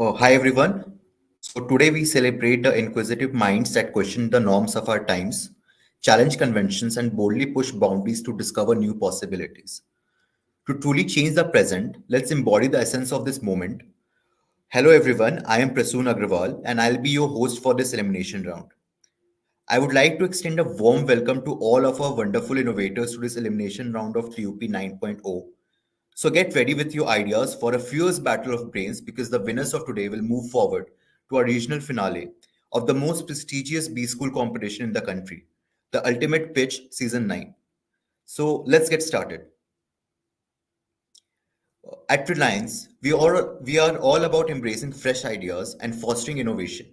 Hi everyone. So today we celebrate the inquisitive minds that question the norms of our times, challenge conventions, and boldly push boundaries to discover new possibilities. To truly change the present, let's embody the essence of this moment. Hello everyone, I am Prasoon Agrawal and I'll be your host for this elimination round. I would like to extend a warm welcome to all of our wonderful innovators to this elimination round of T.U.P 9.0. So get ready with your ideas for a fierce battle of brains because the winners of today will move forward to our regional finale of the most prestigious B school competition in the country, the Ultimate Pitch Season 9. So let's get started. At Reliance, we are all about embracing fresh ideas and fostering innovation.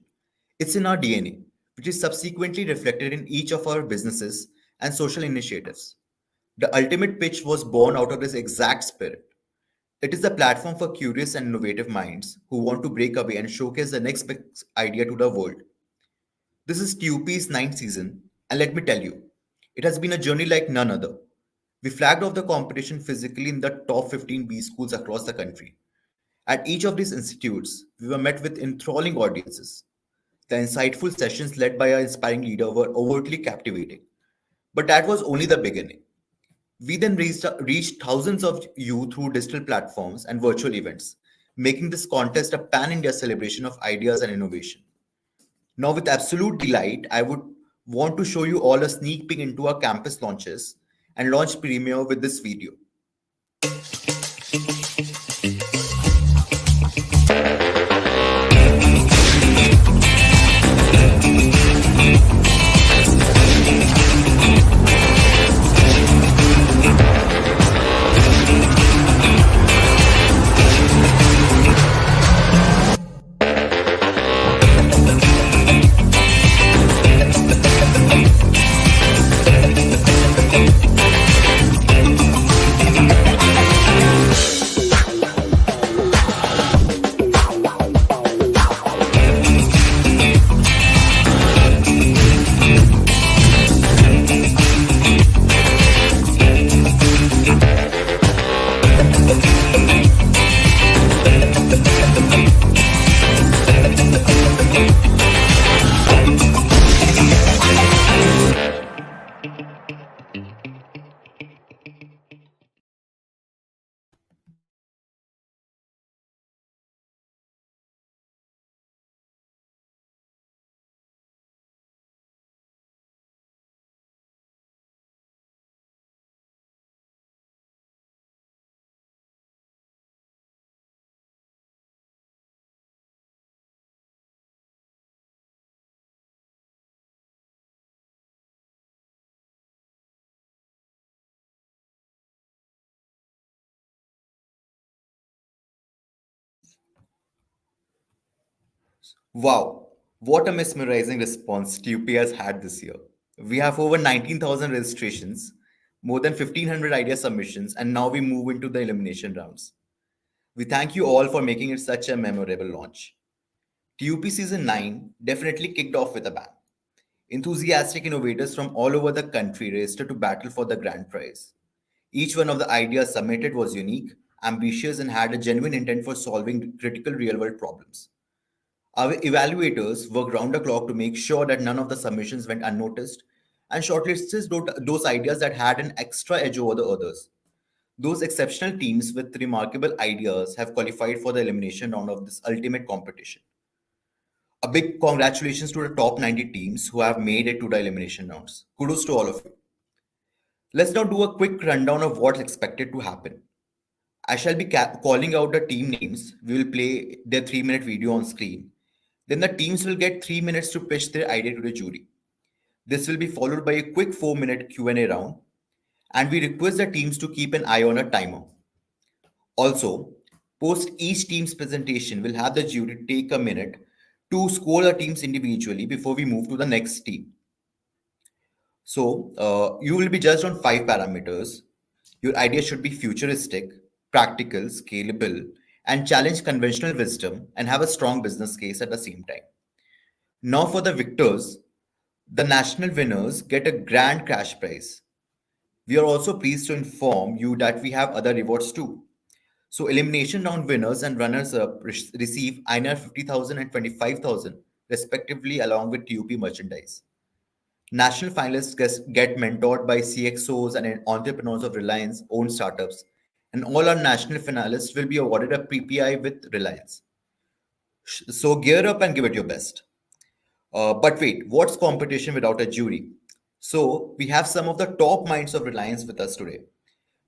It's in our DNA, which is subsequently reflected in each of our businesses and social initiatives. The Ultimate Pitch was born out of this exact spirit. It is a platform for curious and innovative minds who want to break away and showcase the next big idea to the world. This is T.U.P.'s ninth season, and let me tell you, it has been a journey like none other. We flagged off the competition physically in the top 15 B schools across the country. At each of these institutes, we were met with enthralling audiences. The insightful sessions led by our inspiring leader were overtly captivating. But that was only the beginning. We then reached thousands of you through digital platforms and virtual events, making this contest a pan India celebration of ideas and innovation. Now, with absolute delight, I would want to show you all a sneak peek into our campus launches and launch premiere with this video. Wow, what a mesmerizing response TUP has had this year. We have over 19,000 registrations, more than 1,500 idea submissions, and now we move into the elimination rounds. We thank you all for making it such a memorable launch. TUP Season 9 definitely kicked off with a bang. Enthusiastic innovators from all over the country raced to battle for the grand prize. Each one of the ideas submitted was unique, ambitious, and had a genuine intent for solving critical real world problems. Our evaluators worked round the clock to make sure that none of the submissions went unnoticed and shortlisted those ideas that had an extra edge over the others. Those exceptional teams with remarkable ideas have qualified for the elimination round of this ultimate competition. A big congratulations to the top 90 teams who have made it to the elimination rounds. Kudos to all of you. Let's now do a quick rundown of what's expected to happen. I shall be calling out the team names. We will play their 3-minute video on screen. Then the teams will get 3 minutes to pitch their idea to the jury. This will be followed by a quick 4-minute Q&A round, and we request the teams to keep an eye on a timer. Also, post each team's presentation, we'll have the jury take a minute to score the teams individually before we move to the next team. So, you will be judged on 5 parameters. Your idea should be futuristic, practical, scalable, and challenge conventional wisdom and have a strong business case at the same time. Now, for the victors, the national winners get a grand cash prize. We are also pleased to inform you that we have other rewards too. So elimination round winners and runners up receive INR 50,000 and 25,000 respectively along with TUP merchandise. National finalists get mentored by CXOs and entrepreneurs of Reliance owned startups, and all our national finalists will be awarded a PPI with Reliance. So gear up and give it your best. But wait, what's competition without a jury? So we have some of the top minds of Reliance with us today.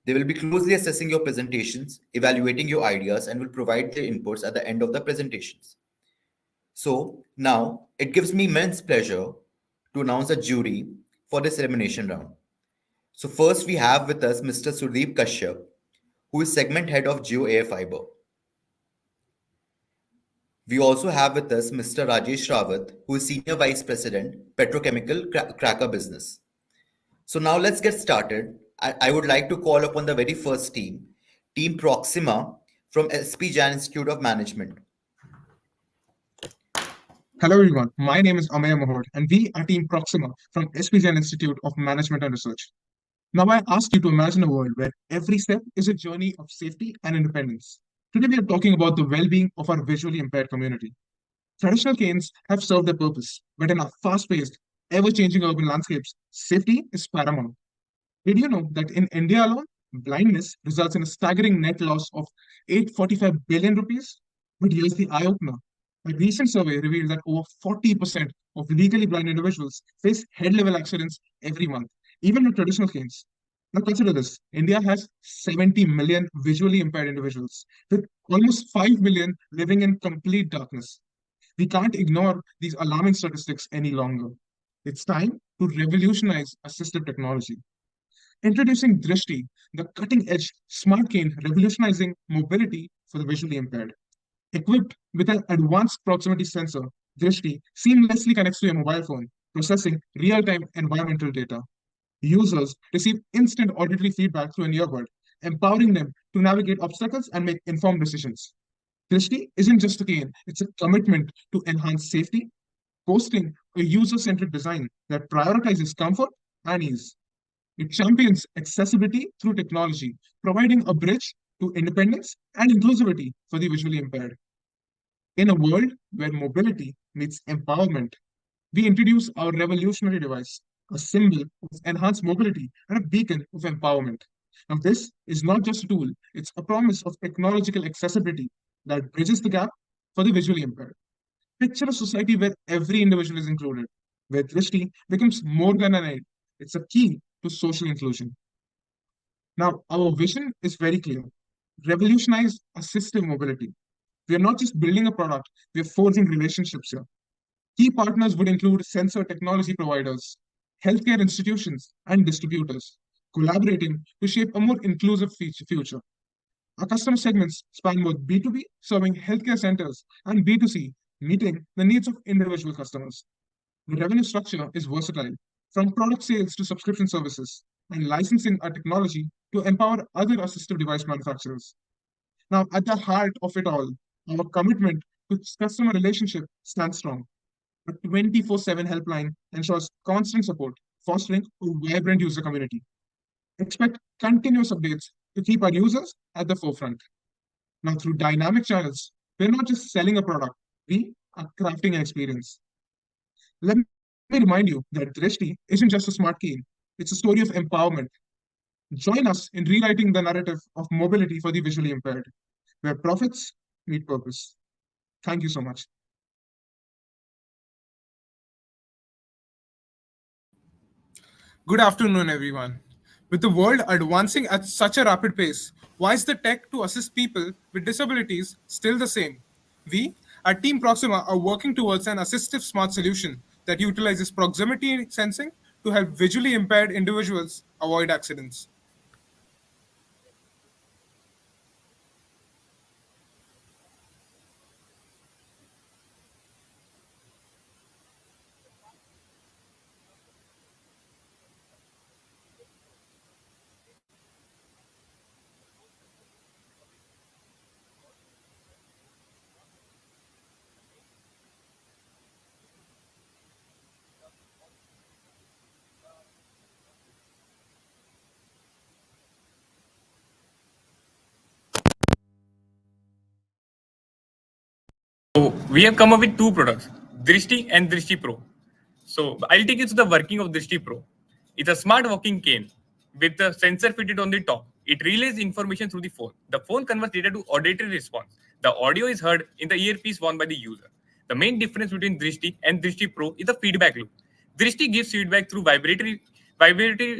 They will be closely assessing your presentations, evaluating your ideas, and will provide their inputs at the end of the presentations. So now it gives me immense pleasure to announce a jury for this elimination round. So first we have with us Mr. Surdeep Kashyap, who is segment head of Geo Air Fiber. We also have with us Mr. Rajesh Rawat, who is senior vice president, petrochemical cracker business. So now let's get started. I would like to call upon the very first team, Team Proxima from SP Jan Institute of Management. Hello everyone, my name is Amaya Mahod and we are Team Proxima from SPGN Institute of Management and Research. Now I ask you to imagine a world where every step is a journey of safety and independence. Today we are talking about the well-being of our visually impaired community. Traditional canes have served their purpose, but in our fast-paced, ever-changing urban landscapes, safety is paramount. Did you know that in India alone, blindness results in a staggering net loss of 845 billion rupees? But here's the eye opener. A recent survey revealed that over 40% of legally blind individuals face head level accidents every month, even with traditional canes. Now consider this India has 70 million visually impaired individuals, with almost 5 million living in complete darkness. We can't ignore these alarming statistics any longer. It's time to revolutionize assistive technology. Introducing Drishti, the cutting edge smart cane revolutionizing mobility for the visually impaired. Equipped with an advanced proximity sensor, Drishti seamlessly connects to your mobile phone, processing real time environmental data. Users receive instant auditory feedback through an earbud, empowering them to navigate obstacles and make informed decisions. Drishti isn't just a cane, it's a commitment to enhance safety, boasting a user centered design that prioritizes comfort and ease. It champions accessibility through technology, providing a bridge to independence and inclusivity for the visually impaired. In a world where mobility meets empowerment, we introduce our revolutionary device, a symbol of enhanced mobility and a beacon of empowerment. Now, this is not just a tool, it's a promise of technological accessibility that bridges the gap for the visually impaired. Picture a society where every individual is included, where Drishti becomes more than an aid, it's a key to social inclusion. Now, our vision is very clear revolutionize assistive mobility. We are not just building a product, we are forging relationships here. Key partners would include sensor technology providers, healthcare institutions, and distributors, collaborating to shape a more inclusive future. Our customer segments span both B2B, serving healthcare centers, and B2C, meeting the needs of individual customers. The revenue structure is versatile, from product sales to subscription services, and licensing our technology to empower other assistive device manufacturers. Now, at the heart of it all, our commitment to customer relationship stands strong. A 24/7 helpline ensures constant support, fostering a vibrant user community. Expect continuous updates to keep our users at the forefront. Now, through dynamic channels, we're not just selling a product, we are crafting an experience. Let me remind you that Drishti isn't just a smart key, it's a story of empowerment. Join us in rewriting the narrative of mobility for the visually impaired, where profits meet purpose. Thank you so much. Good afternoon, everyone. With the world advancing at such a rapid pace, why is the tech to assist people with disabilities still the same? We, at Team Proxima, are working towards an assistive smart solution that utilizes proximity sensing to help visually impaired individuals avoid accidents. So we have come up with two products, Drishti and Drishti Pro. So I'll take you to the working of Drishti Pro. It's a smart walking cane with a sensor fitted on the top. It relays information through the phone. The phone converts data to auditory response. The audio is heard in the earpiece worn by the user. The main difference between Drishti and Drishti Pro is the feedback loop. Drishti gives feedback through vibratory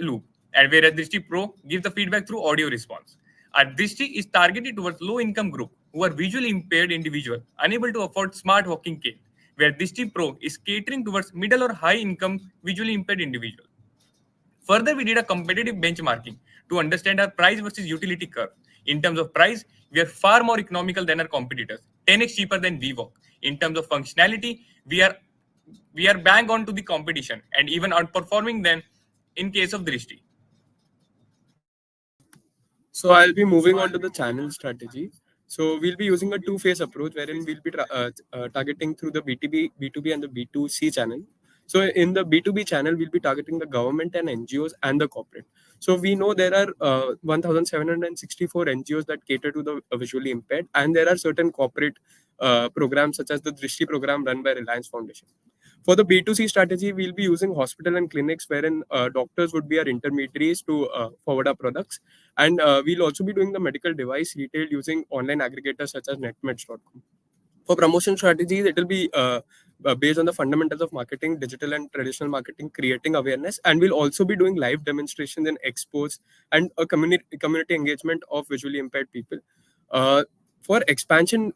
loop, and whereas Drishti Pro gives the feedback through audio response. Our Drishti is targeted towards low-income group who are visually impaired individual unable to afford smart walking cane, where Drishti Pro is catering towards middle or high-income visually impaired individual. Further, we did a competitive benchmarking to understand our price versus utility curve. In terms of price, we are far more economical than our competitors, 10x cheaper than VWalk. In terms of functionality, we are bang on to the competition and even outperforming them in case of Drishti. So I'll be moving on to the channel strategy. So we'll be using a two-phase approach wherein we'll be targeting through the B2B and the B2C channel. So in the B2B channel, we'll be targeting the government and NGOs and the corporate. So we know there are 1,764 NGOs that cater to the visually impaired, and there are certain corporate programs such as the Drishti program run by Reliance Foundation. For the B2C strategy, we'll be using hospital and clinics wherein doctors would be our intermediaries to forward our products. And we'll also be doing the medical device retail using online aggregators such as netmeds.com. For promotion strategies, it will be based on the fundamentals of marketing, digital and traditional marketing, creating awareness. And we'll also be doing live demonstrations and expos and a community engagement of visually impaired people. For expansion,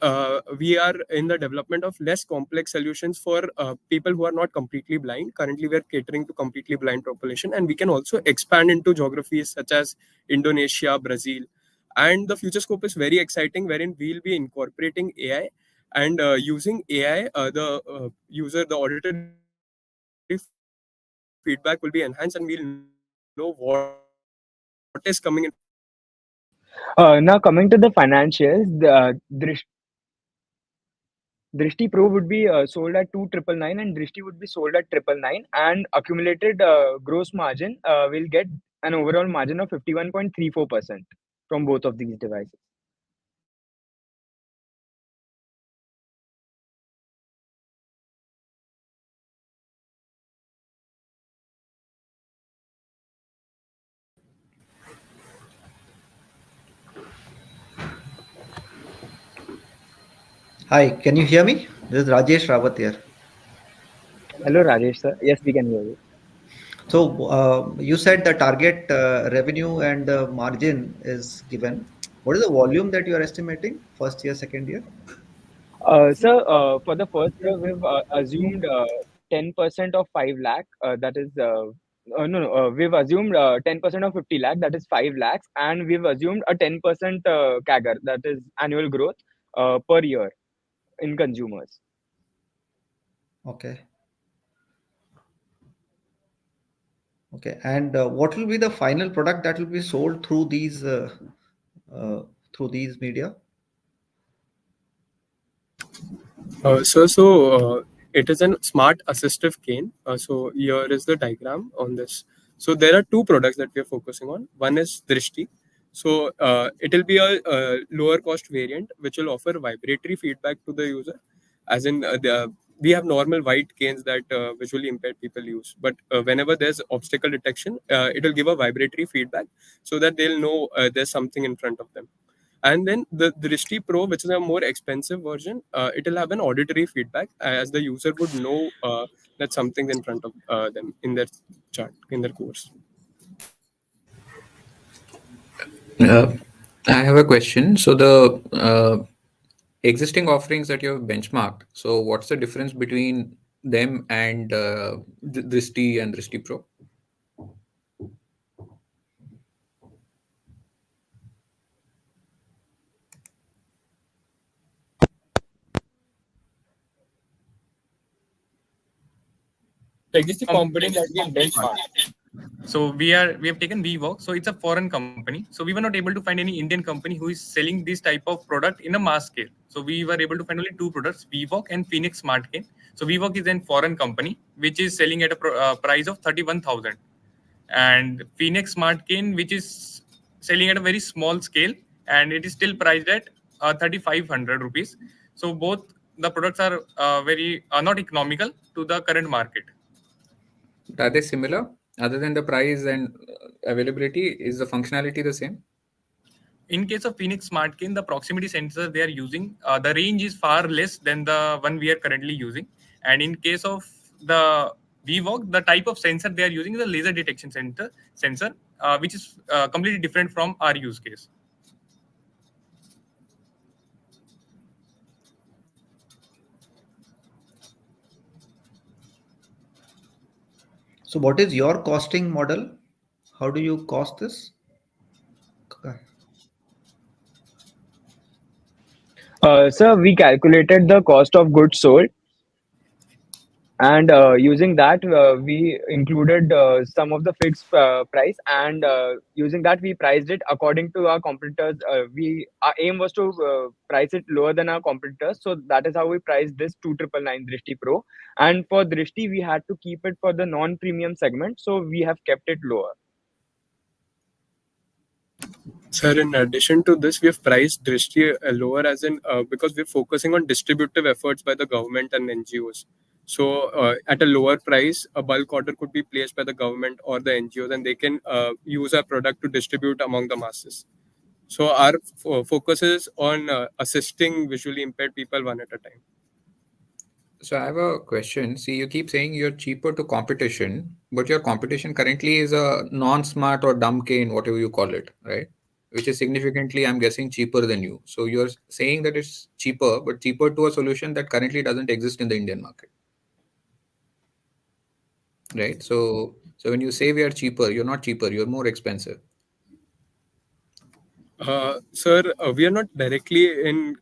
we are in the development of less complex solutions for people who are not completely blind. Currently, we are catering to completely blind population, and we can also expand into geographies such as Indonesia, Brazil. And the future scope is very exciting, wherein we'll be incorporating AI and using AI, the auditory feedback will be enhanced, and we'll know what is coming in front of us. And we'll know what is coming in front of us and we'll know what is not coming in front of us. Now coming to the financials, Drishti Pro would be sold at 2,999 and Drishti would be sold at 999, and accumulated gross margin will get an overall margin of 51.34% from both of these devices. Hi, can you hear me? This is Rajesh Rawat here. Hello, Rajesh sir. Yes, we can hear you. So, you said the target revenue and the margin is given. What is the volume that you are estimating? First year, second year? Sir, for the first year, we've assumed 10% of 5 lakh. That is, no, we've assumed 10% of 50 lakh, that is 5 lakhs, and we've assumed a 10% CAGR, that is annual growth per year in consumers. Okay. Okay. And what will be the final product that will be sold uh, through these media? It is a smart assistive cane. So here is the diagram on this. So there are two products that we are focusing on. One is Drishti. So it will be a lower cost variant which will offer vibratory feedback to the user, as in we have normal white canes that visually impaired people use. But whenever there's obstacle detection, it will give a vibratory feedback so that they'll know there's something in front of them. And then the Drishti Pro, which is a more expensive version, it will have an auditory feedback as the user would know that something's in front of them in their chart, in their course. Uh, I have a question. So the existing offerings that you have benchmarked, so what's the difference between them and Drishti and Drishti Pro? Like this is the component that we benchmark. So we have taken VWalk. So it's a foreign company. So we were not able to find any Indian company who is selling this type of product in a mass scale. So we were able to find only two products, VWalk and Phoenix Smart Cane. So VWalk is a foreign company which is selling at a price of 31,000, and Phoenix Smart Cane which is selling at a very small scale and it is still priced at 3,500 rupees. So both the products are very not economical to the current market. Are they similar? Other than the price and availability, is the functionality the same? In case of Phoenix Smart Cane, the proximity sensor they are using, the range is far less than the one we are currently using. And in case of the VWalk, the type of sensor they are using is a laser detection sensor, which is completely different from our use case. So what is your costing model? How do you cost this? Sir, we calculated the cost of goods sold, and using that, we included some of the fixed price, and using that, we priced it according to our competitors. Our aim was to price it lower than our competitors, so that is how we priced this 2999 Drishti Pro. And for Drishti, we had to keep it for the non-premium segment, so we have kept it lower. Sir, in addition to this, we have priced Drishti lower as in because we're focusing on distributive efforts by the government and NGOs. So, at a lower price, a bulk order could be placed by the government or the NGOs, and they can use our product to distribute among the masses. So, our focus is on assisting visually impaired people one at a time. So I have a question. See, you keep saying you're cheaper to competition, but your competition currently is a non-smart or dumb cane, whatever you call it, right? Which is significantly, I'm guessing, cheaper than you. So you're saying that it's cheaper, but cheaper to a solution that currently doesn't exist in the Indian market, right? So when you say we are cheaper, you're not cheaper, you're more expensive. Sir, we are not directly in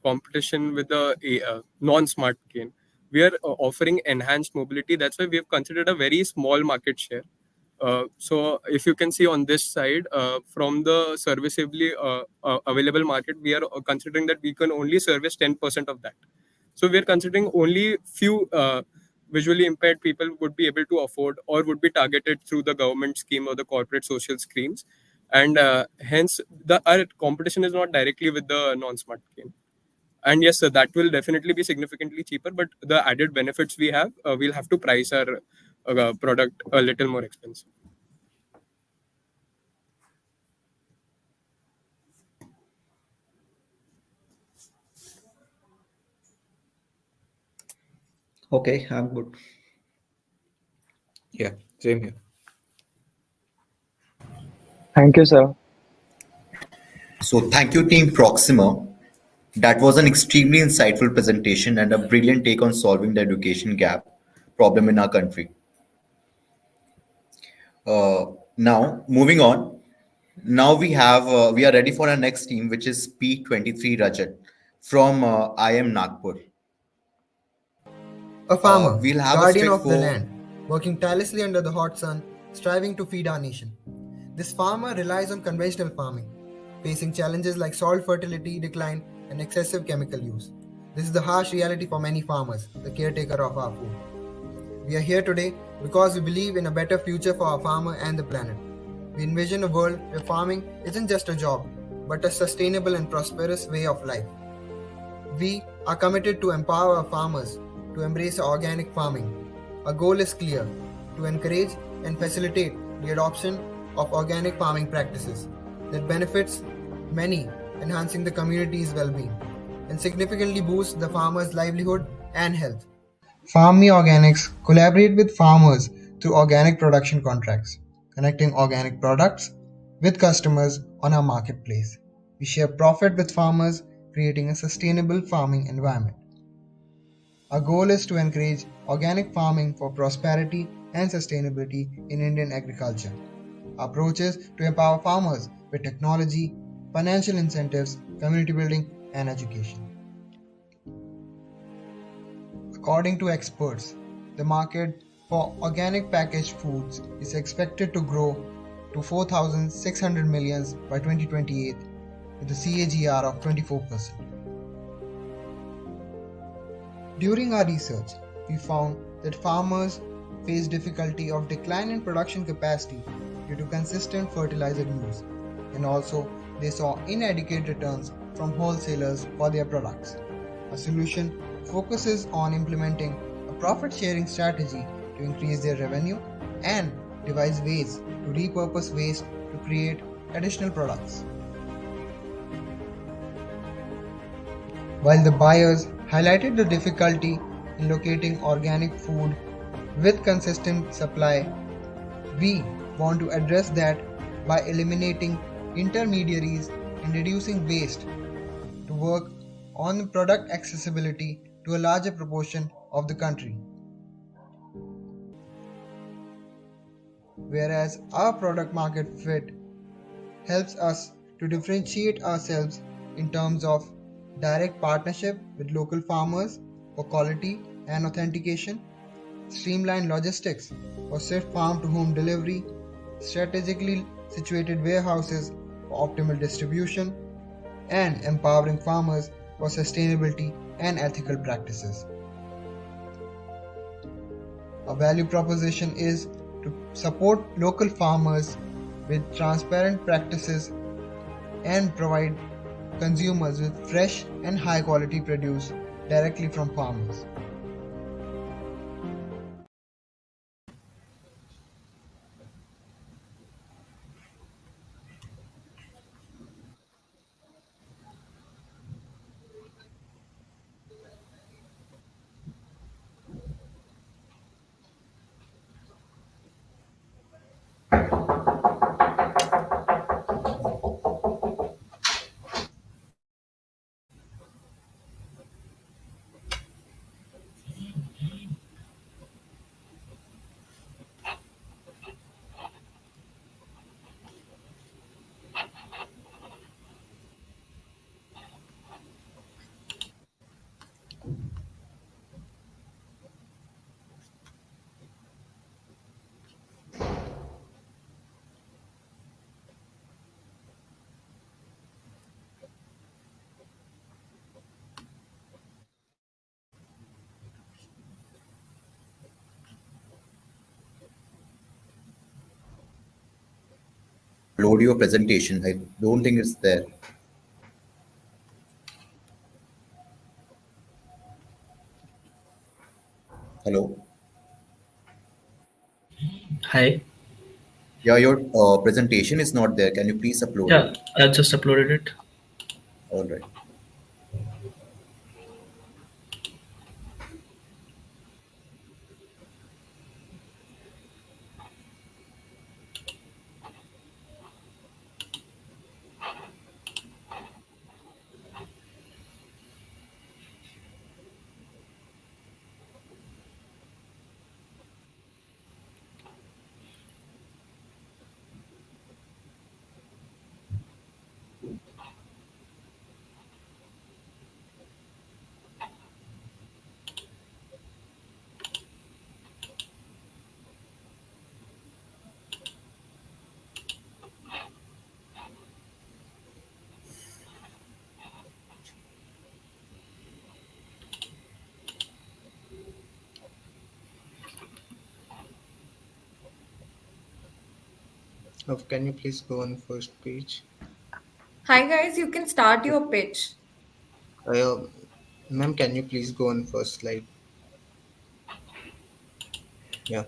competition with the non-smart cane. We are offering enhanced mobility. That's why we have considered a very small market share. So if you can see on this side, from the serviceably available market, we are considering that we can only service 10% of that. So we are considering only few visually impaired people would be able to afford or would be targeted through the government scheme or the corporate social schemes. And hence, our competition is not directly with the non-smart cane. And yes, sir, that will definitely be significantly cheaper. But the added benefits we have, we'll have to price our product a little more expensive. Okay, I'm good. Yeah, same here. Thank you, sir. So thank you, Team Proxima. That was an extremely insightful presentation and a brilliant take on solving the education gap problem in our country. Now, moving on. Now we are ready for our next team, which is P23 Rajat from IM Nagpur. A farmer, We'll have a guardian of the straightforward. land, working tirelessly under the hot sun, striving to feed our nation. This farmer relies on conventional farming, facing challenges like soil fertility decline and excessive chemical use. This is the harsh reality for many farmers, the caretaker of our food. We are here today because we believe in a better future for our farmer and the planet. We envision a world where farming isn't just a job, but a sustainable and prosperous way of life. We are committed to empower our farmers to embrace organic farming. Our goal is clear: to encourage and facilitate the adoption of organic farming practices that benefits many, enhancing the community's well-being, and significantly boosts the farmer's livelihood and health. Farm Me Organics collaborate with farmers through organic production contracts, connecting organic products with customers on our marketplace. We share profit with farmers, creating a sustainable farming environment. Our goal is to encourage organic farming for prosperity and sustainability in Indian agriculture. Our approach is to empower farmers with technology, financial incentives, community building, and education. According to experts, the market for organic packaged foods is expected to grow to 4,600 millions by 2028 with a CAGR of 24%. During our research, we found that farmers face difficulty of decline in production capacity due to consistent fertilizer use, and also they saw inadequate returns from wholesalers for their products. A solution focuses on implementing a profit sharing strategy to increase their revenue and devise ways to repurpose waste to create additional products. While the buyers highlighted the difficulty in locating organic food with consistent supply, we want to address that by eliminating intermediaries and reducing waste to work on product accessibility to a larger proportion of the country. Whereas our product market fit helps us to differentiate ourselves in terms of direct partnership with local farmers for quality and authentication, streamlined logistics for swift farm to home delivery, strategically situated warehouses for optimal distribution, and empowering farmers for sustainability and ethical practices. Our value proposition is to support local farmers with transparent practices and provide consumers with fresh and high quality produce directly from farmers. Upload your presentation. I don't think it's there. Hello. Hi. Yeah, your presentation is not there. Can you please upload Yeah, it? I just uploaded it. All right. Can you please go on first page? Hi guys, you can start your pitch. Uh, Ma'am, can you please go on first slide? Yeah.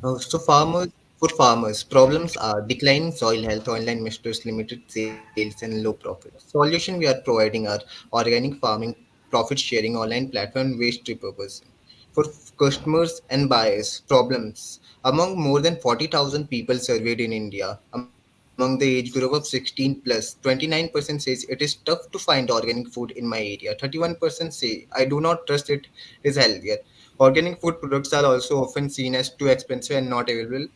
For farmers, problems are declining soil health, online misters, limited sales, and low profits. Solution we are providing are organic farming, profit sharing, online platform, waste repurposing. For customers and buyers, problems. Among more than 40,000 people surveyed in India, among the age group of 16 plus, 29% says it is tough to find organic food in my area. 31% say I do not trust it is healthier. Organic food products are also often seen as too expensive and not available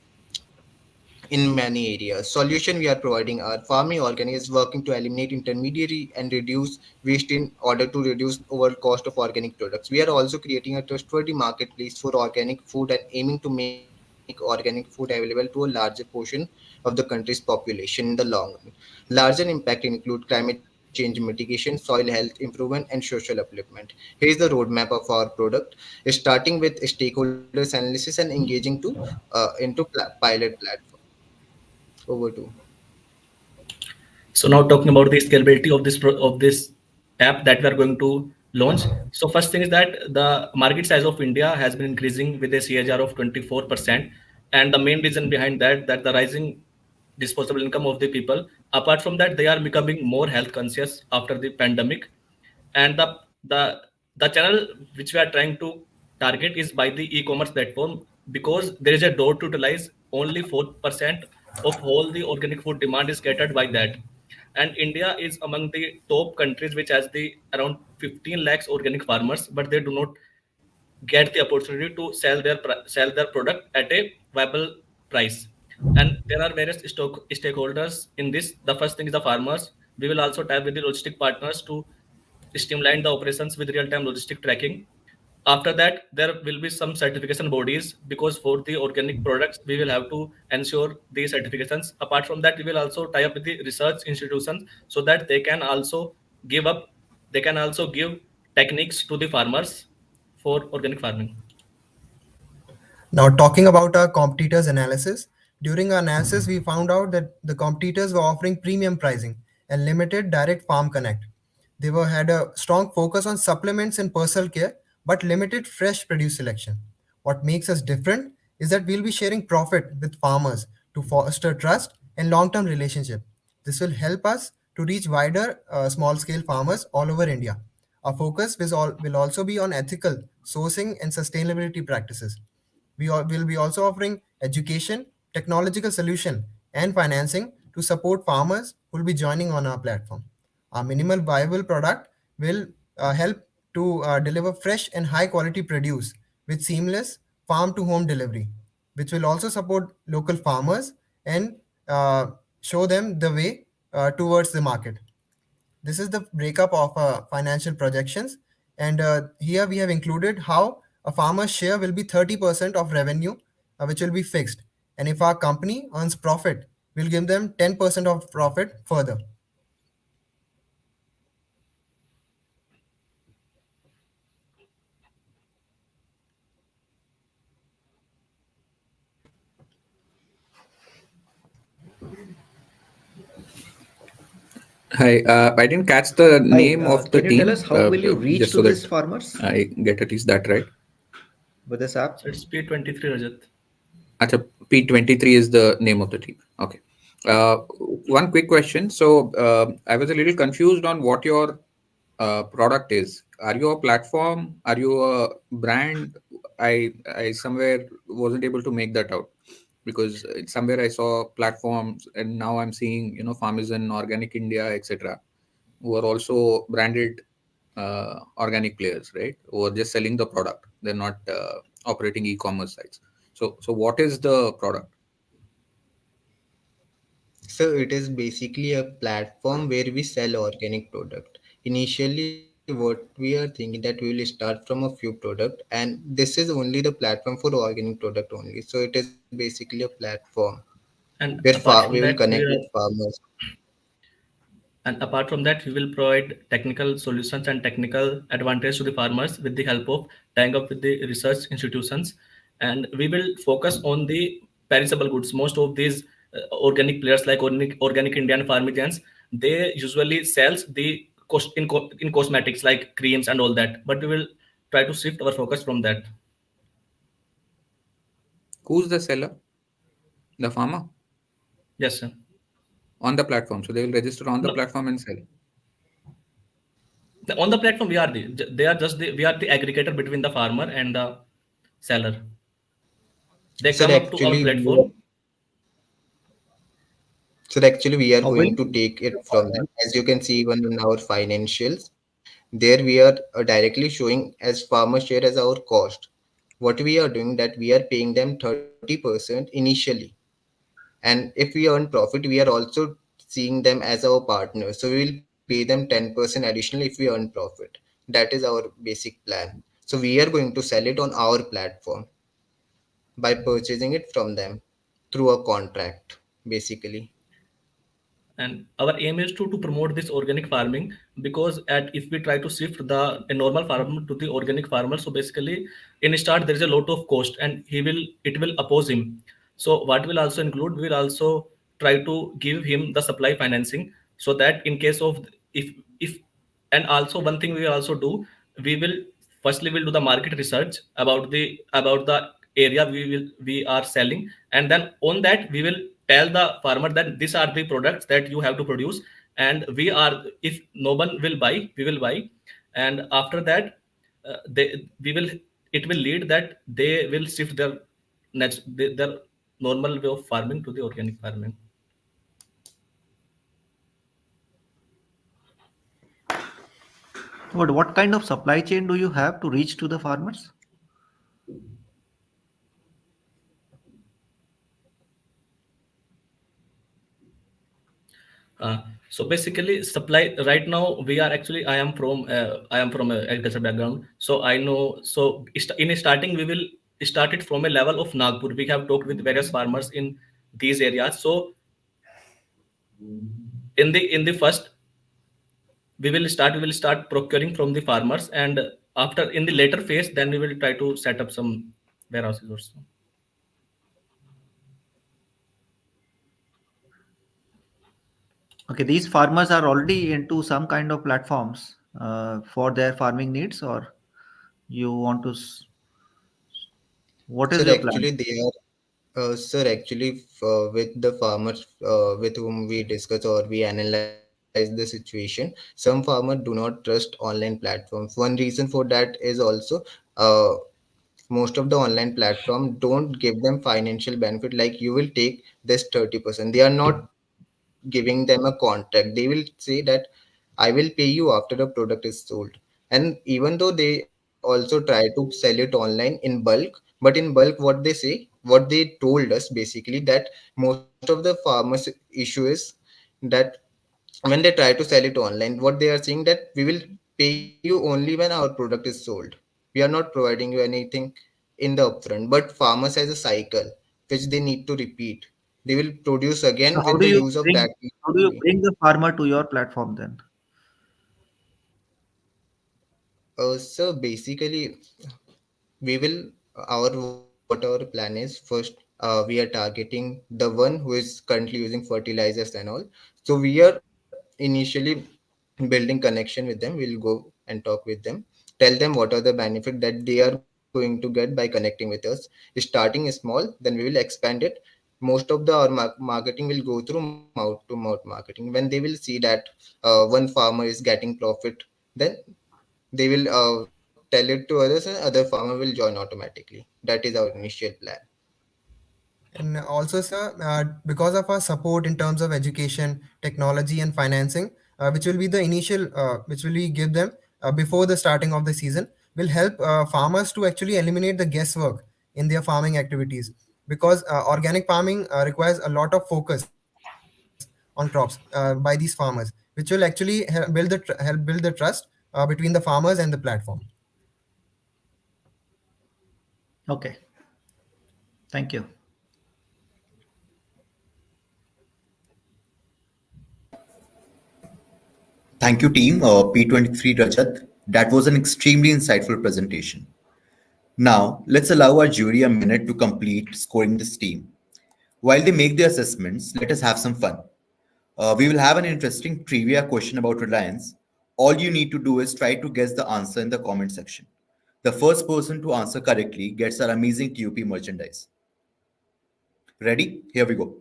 in many areas. Solution we are providing are farming organic is working to eliminate intermediary and reduce waste in order to reduce overall cost of organic products. We are also creating a trustworthy marketplace for organic food and aiming to make organic food available to a larger portion of the country's population in the long run. Larger impact include climate change mitigation, soil health improvement, and social upliftment. Here is the roadmap of our product, starting with stakeholders analysis and engaging pilot platform. Over to. So now talking about the scalability of this app that we are going to launch. So first thing is that the market size of India has been increasing with a CAGR of 24%, and the main reason behind that the rising disposable income of the people. Apart from that, they are becoming more health conscious after the pandemic, and the the channel which we are trying to target is by the e-commerce platform, because there is a door to utilize. Only 4% of all the organic food demand is catered by that, and India is among the top countries which has the around 15 lakhs organic farmers, but they do not get the opportunity to sell their product at a viable price. And there are various stakeholders in this. The first thing is the farmers. We will also tap with the logistic partners to streamline the operations with real-time logistic tracking. After that, there will be some certification bodies, because for the organic products we will have to ensure the certifications. Apart from that, we will also tie up with the research institutions, so that give up they can also give techniques to the farmers for organic farming. Now, talking about our competitors' analysis, during our analysis, we found out that the competitors were offering premium pricing and limited direct farm connect. They had a strong focus on supplements and personal care, but limited fresh produce selection. What makes us different is that we'll be sharing profit with farmers to foster trust and long-term relationship. This will help us to reach wider small-scale farmers all over India. Our focus will also be on ethical sourcing and sustainability practices. Will be also offering education, technological solution, and financing to support farmers who will be joining on our platform. Our minimal viable product will help to deliver fresh and high quality produce with seamless farm to home delivery, which will also support local farmers and show them the way towards the market. This is the breakup of financial projections. And here we have included how a farmer's share will be 30% of revenue, which will be fixed. And if our company earns profit, we'll give them 10% of profit further. Hi, I didn't catch the Hi, name of the can you tell team, us how will you reach just to so these that farmers I get at least that right. with this app? So it's P23, Rajat. Acha, P23 is the name of the team. Okay. Uh, One quick question. So I was a little confused on what your product is. Are you a platform? Are you a brand? I somewhere wasn't able to make that out, because somewhere I saw platforms, and now I'm seeing Farmazon, Organic India, etc., who are also branded organic players, right? Who are just selling the product. They're not operating e-commerce sites. So what is the product? So it is basically a platform where we sell organic product. Initially, what we are thinking that we will start from a few product, and this is only the platform for organic product only. So it is basically a platform where And apart we from will that, connect with farmers. we will provide technical solutions and technical advantage to the farmers with the help of tying up with the research institutions. And we will focus on the perishable goods. Most of these organic players like organic Indian Farmigans, they usually sells the in cosmetics like creams and all that. But we will try to shift our focus from that. Who's the seller? The farmer Yes, sir. on the platform. So they will register on the No, platform and sell. on the platform they are just we are the aggregator between the farmer and the seller. They So come up to our actually, platform. so actually, we are How will going to take it from them. As you can see, even in our financials, there we are directly showing as farmer share as our cost. What we are doing that we are paying them 30% initially, and if we earn profit, we are also seeing them as our partner. So we will pay them 10% additional if we earn profit. That is our basic plan. So we are going to sell it on our platform by purchasing it from them through a contract, basically. And our aim is to promote this organic farming, because at if we try to shift the a normal farmer to the organic farmer, so basically in start there is a lot of cost and it will oppose him. So what will also include, we will also try to give him the supply financing, so that in case of if and also one thing we will also do, we will firstly we'll do the market research about the area we are selling, and then on that we will tell the farmer that these are the products that you have to produce, and we are, if no one will buy, we will buy. And after that, they we will it will lead that they will shift their normal way of farming to the organic farming. What kind of supply chain do you have to reach to the farmers? So basically, supply right now we are actually I am from a agriculture background, so I know. So in a starting we will start it from a level of Nagpur. We have talked with various farmers in these areas. So in the first we will start procuring from the farmers, and after in the later phase then we will try to set up some warehouses also. Okay, these farmers are already into some kind of platforms for their farming needs, or you want to? What is Sir, your plan? actually, they are. Sir, actually, with the farmers with whom we discuss or we analyze the situation, some farmers do not trust online platforms. One reason for that is also uh, most of the online platform don't give them financial benefit, like you will take this 30%. They are not giving them a contract. They will say that I will pay you after the product is sold. And even though they also try to sell it online in bulk, but in bulk what they say, what they told us basically, that most of the farmers issue is that when they try to sell it online, what they are saying, that we will pay you only when our product is sold. We are not providing you anything in the upfront. But farmers has a cycle which they need to repeat. They will produce again with the use So of that money. how do you bring the farmer to your platform then? So basically, we will our plan is, first we are targeting the one who is currently using fertilizers and all. So we are initially building connection with them. We'll go and talk with them, tell them what are the benefit that they are going to get by connecting with us. Starting small, then we will expand it. Most of the our marketing will go through mouth to mouth marketing. When they will see that one farmer is getting profit, then they will tell it to others, and other farmer will join automatically. That is our initial plan. And also, sir, because of our support in terms of education, technology, and financing, which will be the initial, which will we give them before the starting of the season, will help farmers to actually eliminate the guesswork in their farming activities. Because organic farming requires a lot of focus on crops by these farmers, which will actually help build the trust between the farmers and the platform. Okay, thank you. Thank you, team. P23 Rajat. That was an extremely insightful presentation. Now, let's allow our jury a minute to complete scoring this team. While they make their assessments, let us have some fun. We will have an interesting trivia question about Reliance. All you need to do is try to guess the answer in the comment section. The first person to answer correctly gets our amazing TUP merchandise. Ready? Here we go.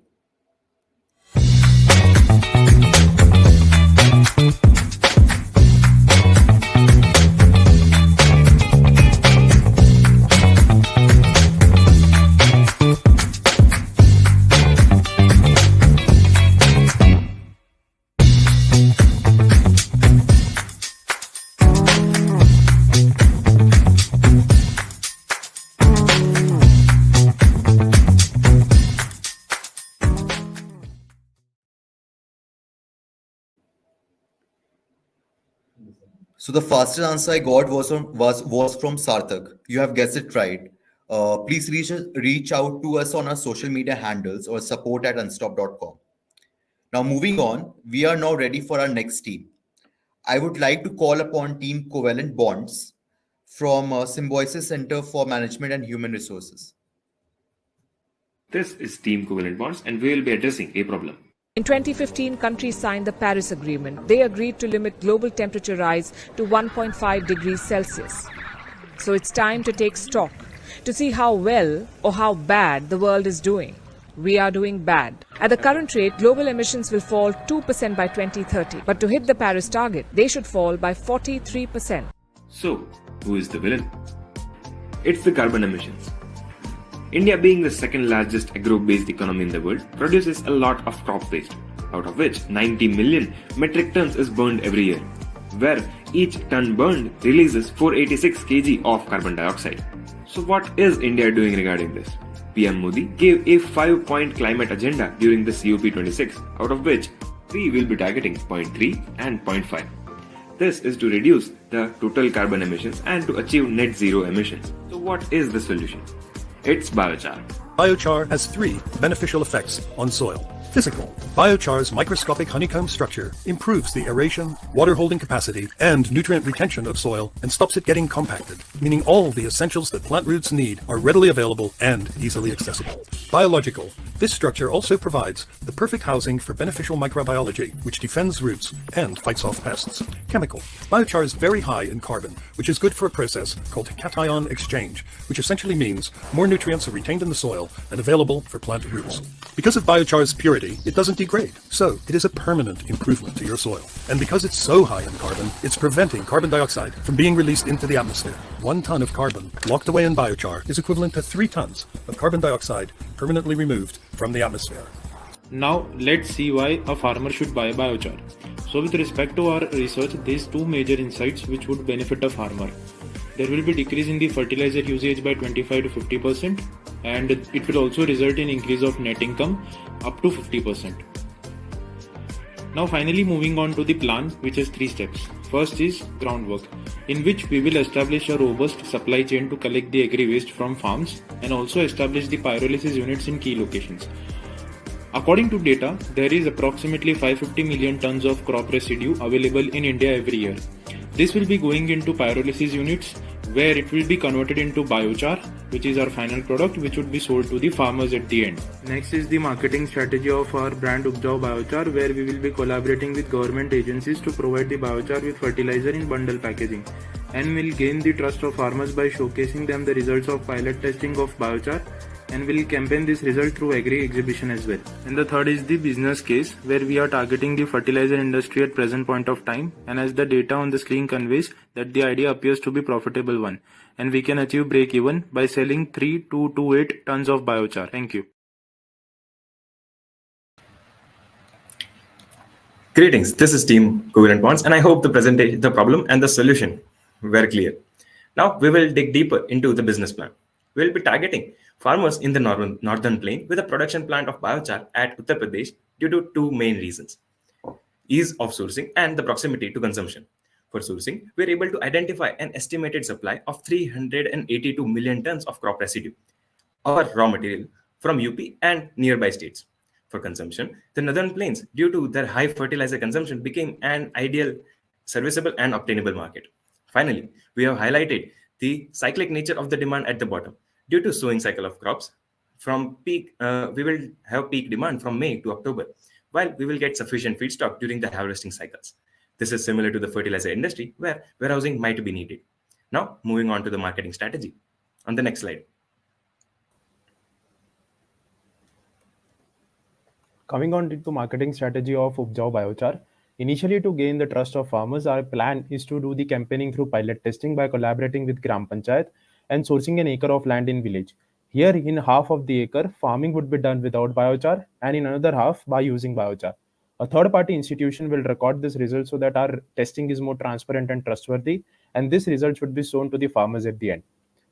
So the fastest answer I got was from Sarthak. You have guessed it right. Please reach out to us on our social media handles or support@unstop.com. Now moving on, we are now ready for our next team. I would like to call upon Team Covalent Bonds from Symbiosis Center for Management and Human Resources. This is Team Covalent Bonds, and we will be addressing a problem. In 2015, countries signed the Paris Agreement. They agreed to limit global temperature rise to 1.5 degrees Celsius. So it's time to take stock, to see how well or how bad the world is doing. We are doing bad. At the current rate, global emissions will fall 2% by 2030. But to hit the Paris target, they should fall by 43%. So, who is the villain? It's the carbon emissions. India, being the second largest agro-based economy in the world, produces a lot of crop waste, out of which 90 million metric tons is burned every year, where each ton burned releases 486 kg of carbon dioxide. So what is India doing regarding this? PM Modi gave a 5-point climate agenda during the COP26, out of which we will be targeting point 3 and point 5. This is to reduce the total carbon emissions and to achieve net zero emissions. So what is the solution? It's biochar. Biochar has 3 beneficial effects on soil. Physical. Biochar's microscopic honeycomb structure improves the aeration, water holding capacity, and nutrient retention of soil and stops it getting compacted, meaning all the essentials that plant roots need are readily available and easily accessible. Biological. This structure also provides the perfect housing for beneficial microbiology, which defends roots and fights off pests. Chemical. Biochar is very high in carbon, which is good for a process called cation exchange, which essentially means more nutrients are retained in the soil and available for plant roots. Because of biochar's purity, it doesn't degrade, so it is a permanent improvement to your soil. And because it's so high in carbon, it's preventing carbon dioxide from being released into the atmosphere. 1 ton of carbon locked away in biochar is equivalent to 3 tons of carbon dioxide permanently removed from the atmosphere. Now let's see why a farmer should buy biochar. So with respect to our research, there's 2 major insights which would benefit a farmer. There will be decrease in the fertilizer usage by 25 to 50%, and it will also result in increase of net income up to 50%. Now finally moving on to the plan, which has 3 steps. First is groundwork, in which we will establish a robust supply chain to collect the agri waste from farms and also establish the pyrolysis units in key locations. According to data, there is approximately 550 million tons of crop residue available in India every year. This will be going into pyrolysis units, where it will be converted into biochar, which is our final product, which would be sold to the farmers at the end. Next is the marketing strategy of our brand Upjao Biochar, where we will be collaborating with government agencies to provide the biochar with fertilizer in bundle packaging, and will gain the trust of farmers by showcasing them the results of pilot testing of biochar, and will campaign this result through agri exhibition as well. And the third is the business case, where we are targeting the fertilizer industry at present point of time, and as the data on the screen conveys, that the idea appears to be profitable one, and we can achieve break even by selling 3 to 28 tons of biochar. Thank you. Greetings, this is Team Covalent Bonds, and I hope the problem and the solution were clear. Now we will dig deeper into the business plan. We will be targeting farmers in the northern plain with a production plant of biochar at Uttar Pradesh due to 2 main reasons: ease of sourcing and the proximity to consumption. For sourcing, we are able to identify an estimated supply of 382 million tons of crop residue, or raw material, from UP and nearby states. For consumption, the northern plains, due to their high fertilizer consumption, became an ideal, serviceable and obtainable market. Finally, we have highlighted the cyclic nature of the demand at the bottom. Due to sowing cycle of crops, we will have peak demand from May to October, while we will get sufficient feedstock during the harvesting cycles. This is similar to the fertilizer industry, where warehousing might be needed. Now, moving on to the marketing strategy. On the next slide. Coming on to the marketing strategy of Upjao Biochar, initially to gain the trust of farmers, our plan is to do the campaigning through pilot testing by collaborating with Gram Panchayat and sourcing an acre of land in village. Here, in half of the acre, farming would be done without biochar, and in another half by using biochar. A third-party institution will record this result so that our testing is more transparent and trustworthy, and this result should be shown to the farmers at the end.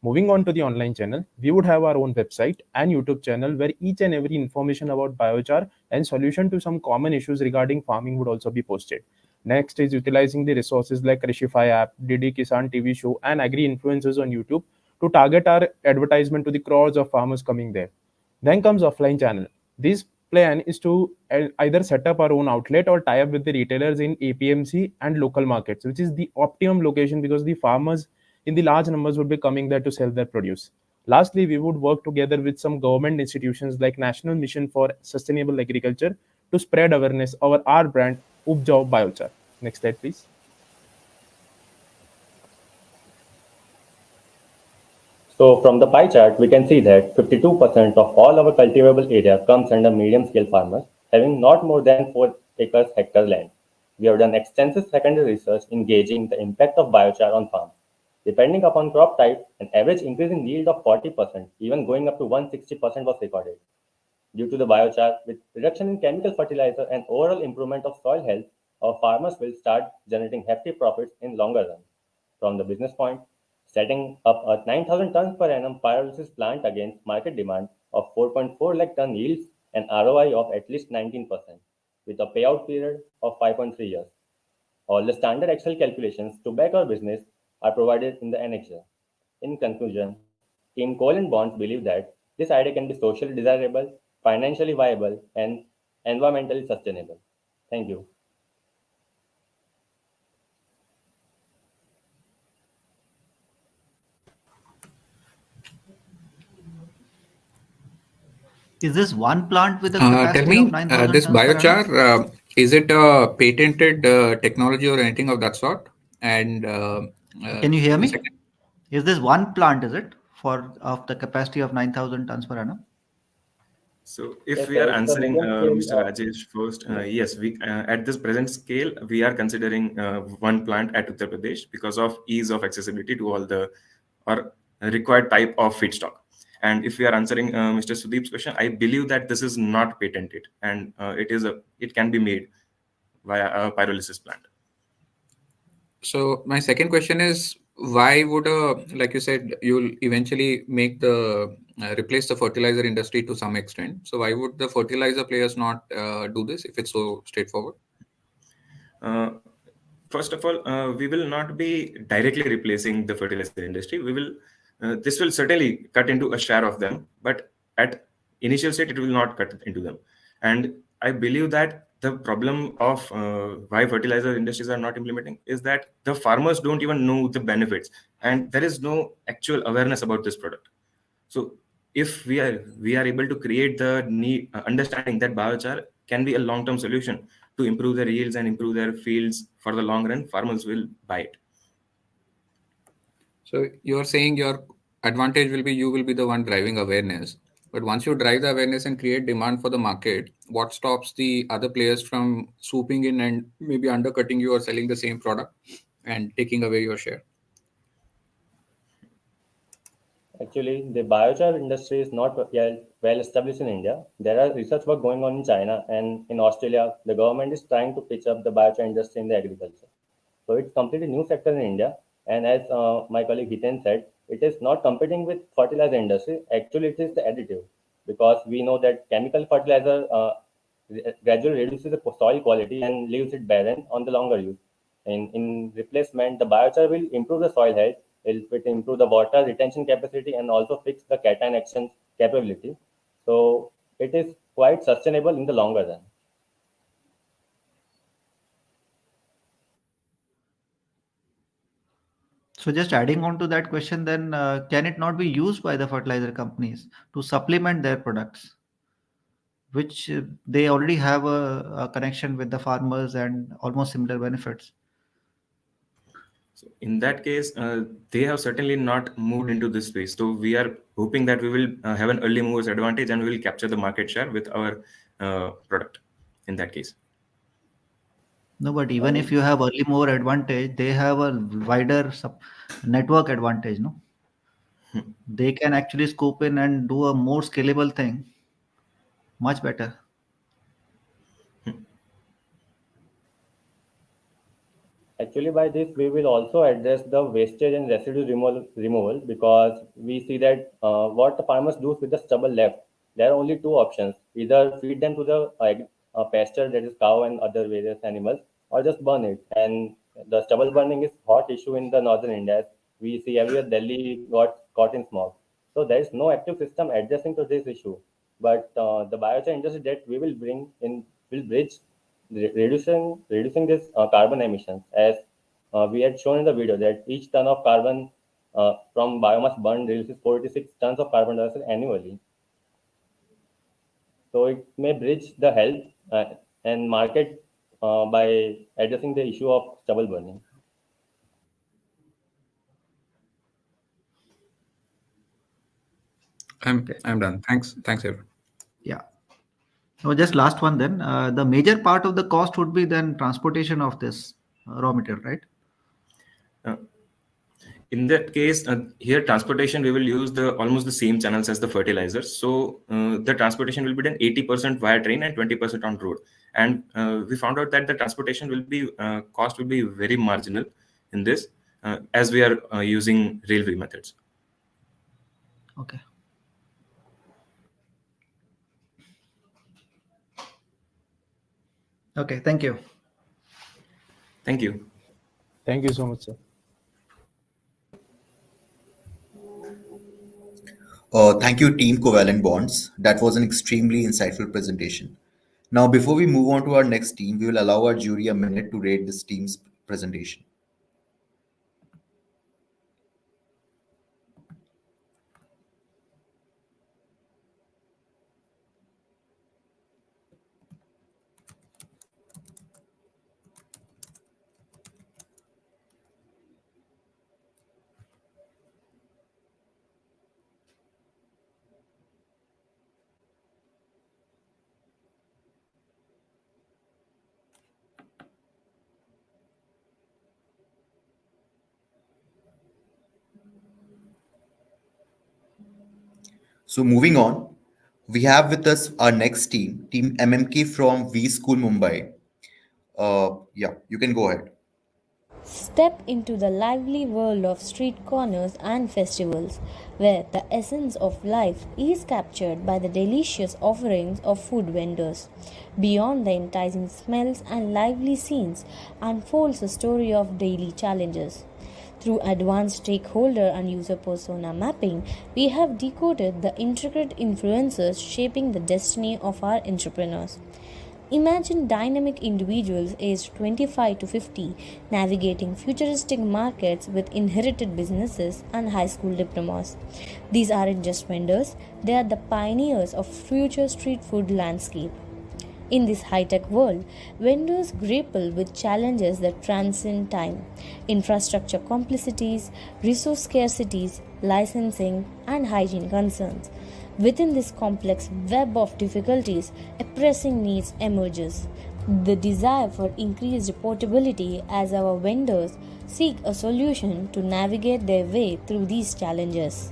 Moving on to the online channel, we would have our own website and YouTube channel where each and every information about biochar and solution to some common issues regarding farming would also be posted. Next is utilizing the resources like Krishify app, DD Kisan TV show, and agri influencers on YouTube to target our advertisement to the crores of farmers coming there. Then comes offline channel. This plan is to either set up our own outlet or tie up with the retailers in APMC and local markets, which is the optimum location because the farmers in the large numbers would be coming there to sell their produce. Lastly, we would work together with some government institutions like National Mission for Sustainable Agriculture to spread awareness over our brand Upjao Biochar. Next slide, please. So from the pie chart, we can see that 52% of all our cultivable area comes under medium-scale farmers, having not more than 4 acres hectare land. We have done extensive secondary research in gauging the impact of biochar on farms. Depending upon crop type, an average increase in yield of 40%, even going up to 160% was recorded. Due to the biochar, with reduction in chemical fertilizer and overall improvement of soil health, our farmers will start generating hefty profits in longer run. From the business point, setting up a 9,000 tons per annum pyrolysis plant against market demand of 4.4 lakh ton yields an ROI of at least 19%, with a payout period of 5.3 years. All the standard Excel calculations to back our business are provided in the annexure. In conclusion, Team Coal and Bonds believe that this idea can be socially desirable, financially viable, and environmentally sustainable. Thank you. Is this one plant with a Tell capacity of me, 9,000 this tons per annum? biochar, is it a patented technology or anything of that sort? And Can you hear the me? second, Is this one plant, is it, for of the capacity of 9,000 tons per annum? So if Yes, we sir, are it's a answering medium scale. Mr. Rajesh first, yes, we at this present scale, we are considering one plant at Uttar Pradesh because of ease of accessibility to all the or required type of feedstock. And if we are answering Mr. Sudeep's question, I believe that this is not patented and it can be made via a pyrolysis plant. so my second question is, why would like you said, you'll eventually make the replace the fertilizer industry to some extent. So why would the fertilizer players not do this if it's so straightforward? Uh, First of all, we will not be directly replacing the fertilizer industry. This will certainly cut into a share of them, but at initial state, it will not cut into them. And I believe that the problem of why fertilizer industries are not implementing is that the farmers don't even know the benefits, and there is no actual awareness about this product. So if we are able to create the need understanding that biochar can be a long-term solution to improve their yields and improve their fields for the long run, farmers will buy it. So you're saying your advantage will be you will be the one driving awareness. But once you drive the awareness and create demand for the market, what stops the other players from swooping in and maybe undercutting you or selling the same product and taking away your share? Actually, the biochar industry is not well established in India. There are research work going on in China and in Australia. The government is trying to pitch up the biochar industry in the agriculture. So it's completely new sector in India. And as my colleague Hiten said, it is not competing with fertilizer industry. Actually, it is the additive because we know that chemical fertilizer gradually reduces the soil quality and leaves it barren on the longer use. In replacement, the biochar will improve the soil health, it will improve the water retention capacity, and also fix the cation action capability. So it is quite sustainable in the longer run. So just adding on to that question, then can it not be used by the fertilizer companies to supplement their products, which they already have a connection with the farmers and almost similar benefits? So in that case, they have certainly not moved into this space. So we are hoping that we will have an early movers advantage and we will capture the market share with our product in that case. No, but even if you have early mover advantage, they have a wider network advantage. No, they can actually scope in and do a more scalable thing, much better. Actually, by this, we will also address the wastage and residue removal because we see that what the farmers do with the stubble left, there are only two options: either feed them to the pasture, that is cow and other various animals, or just burn it. And the stubble burning is hot issue in the northern India. We see everywhere Delhi got caught in smog. So there is no active system addressing to this issue. But the biochar industry that we will bring in will bridge reducing this carbon emissions as we had shown in the video that each ton of carbon from biomass burned releases 46 tons of carbon dioxide annually. So it may bridge the health and market by addressing the issue of stubble burning. I'm done. Thanks everyone. Yeah. So just last one then. The major part of the cost would be then transportation of this raw material, right? Uh, in that case, here transportation we will use the almost the same channels as the fertilizers. So the transportation will be done 80% via train and 20% on road. And we found out that the transportation will be cost will be very marginal in this as we are using railway methods. Okay. Okay. Thank you. Thank you. Thank you so much, sir. Thank you, Team Covalent Bonds. That was an extremely insightful presentation. Now, before we move on to our next team, we will allow our jury a minute to rate this team's presentation. So, moving on, we have with us our next team, Team MMK from V School Mumbai. Yeah, you can go ahead. Step into the lively world of street corners and festivals, where the essence of life is captured by the delicious offerings of food vendors. Beyond the enticing smells and lively scenes unfolds a story of daily challenges. Through advanced stakeholder and user persona mapping, we have decoded the intricate influences shaping the destiny of our entrepreneurs. Imagine dynamic individuals aged 25 to 50 navigating futuristic markets with inherited businesses and high school diplomas. These aren't just vendors, they are the pioneers of future street food landscape. In this high-tech world, vendors grapple with challenges that transcend time: infrastructure complexities, resource scarcities, licensing, and hygiene concerns. Within this complex web of difficulties, a pressing need emerges: the desire for increased portability as our vendors seek a solution to navigate their way through these challenges.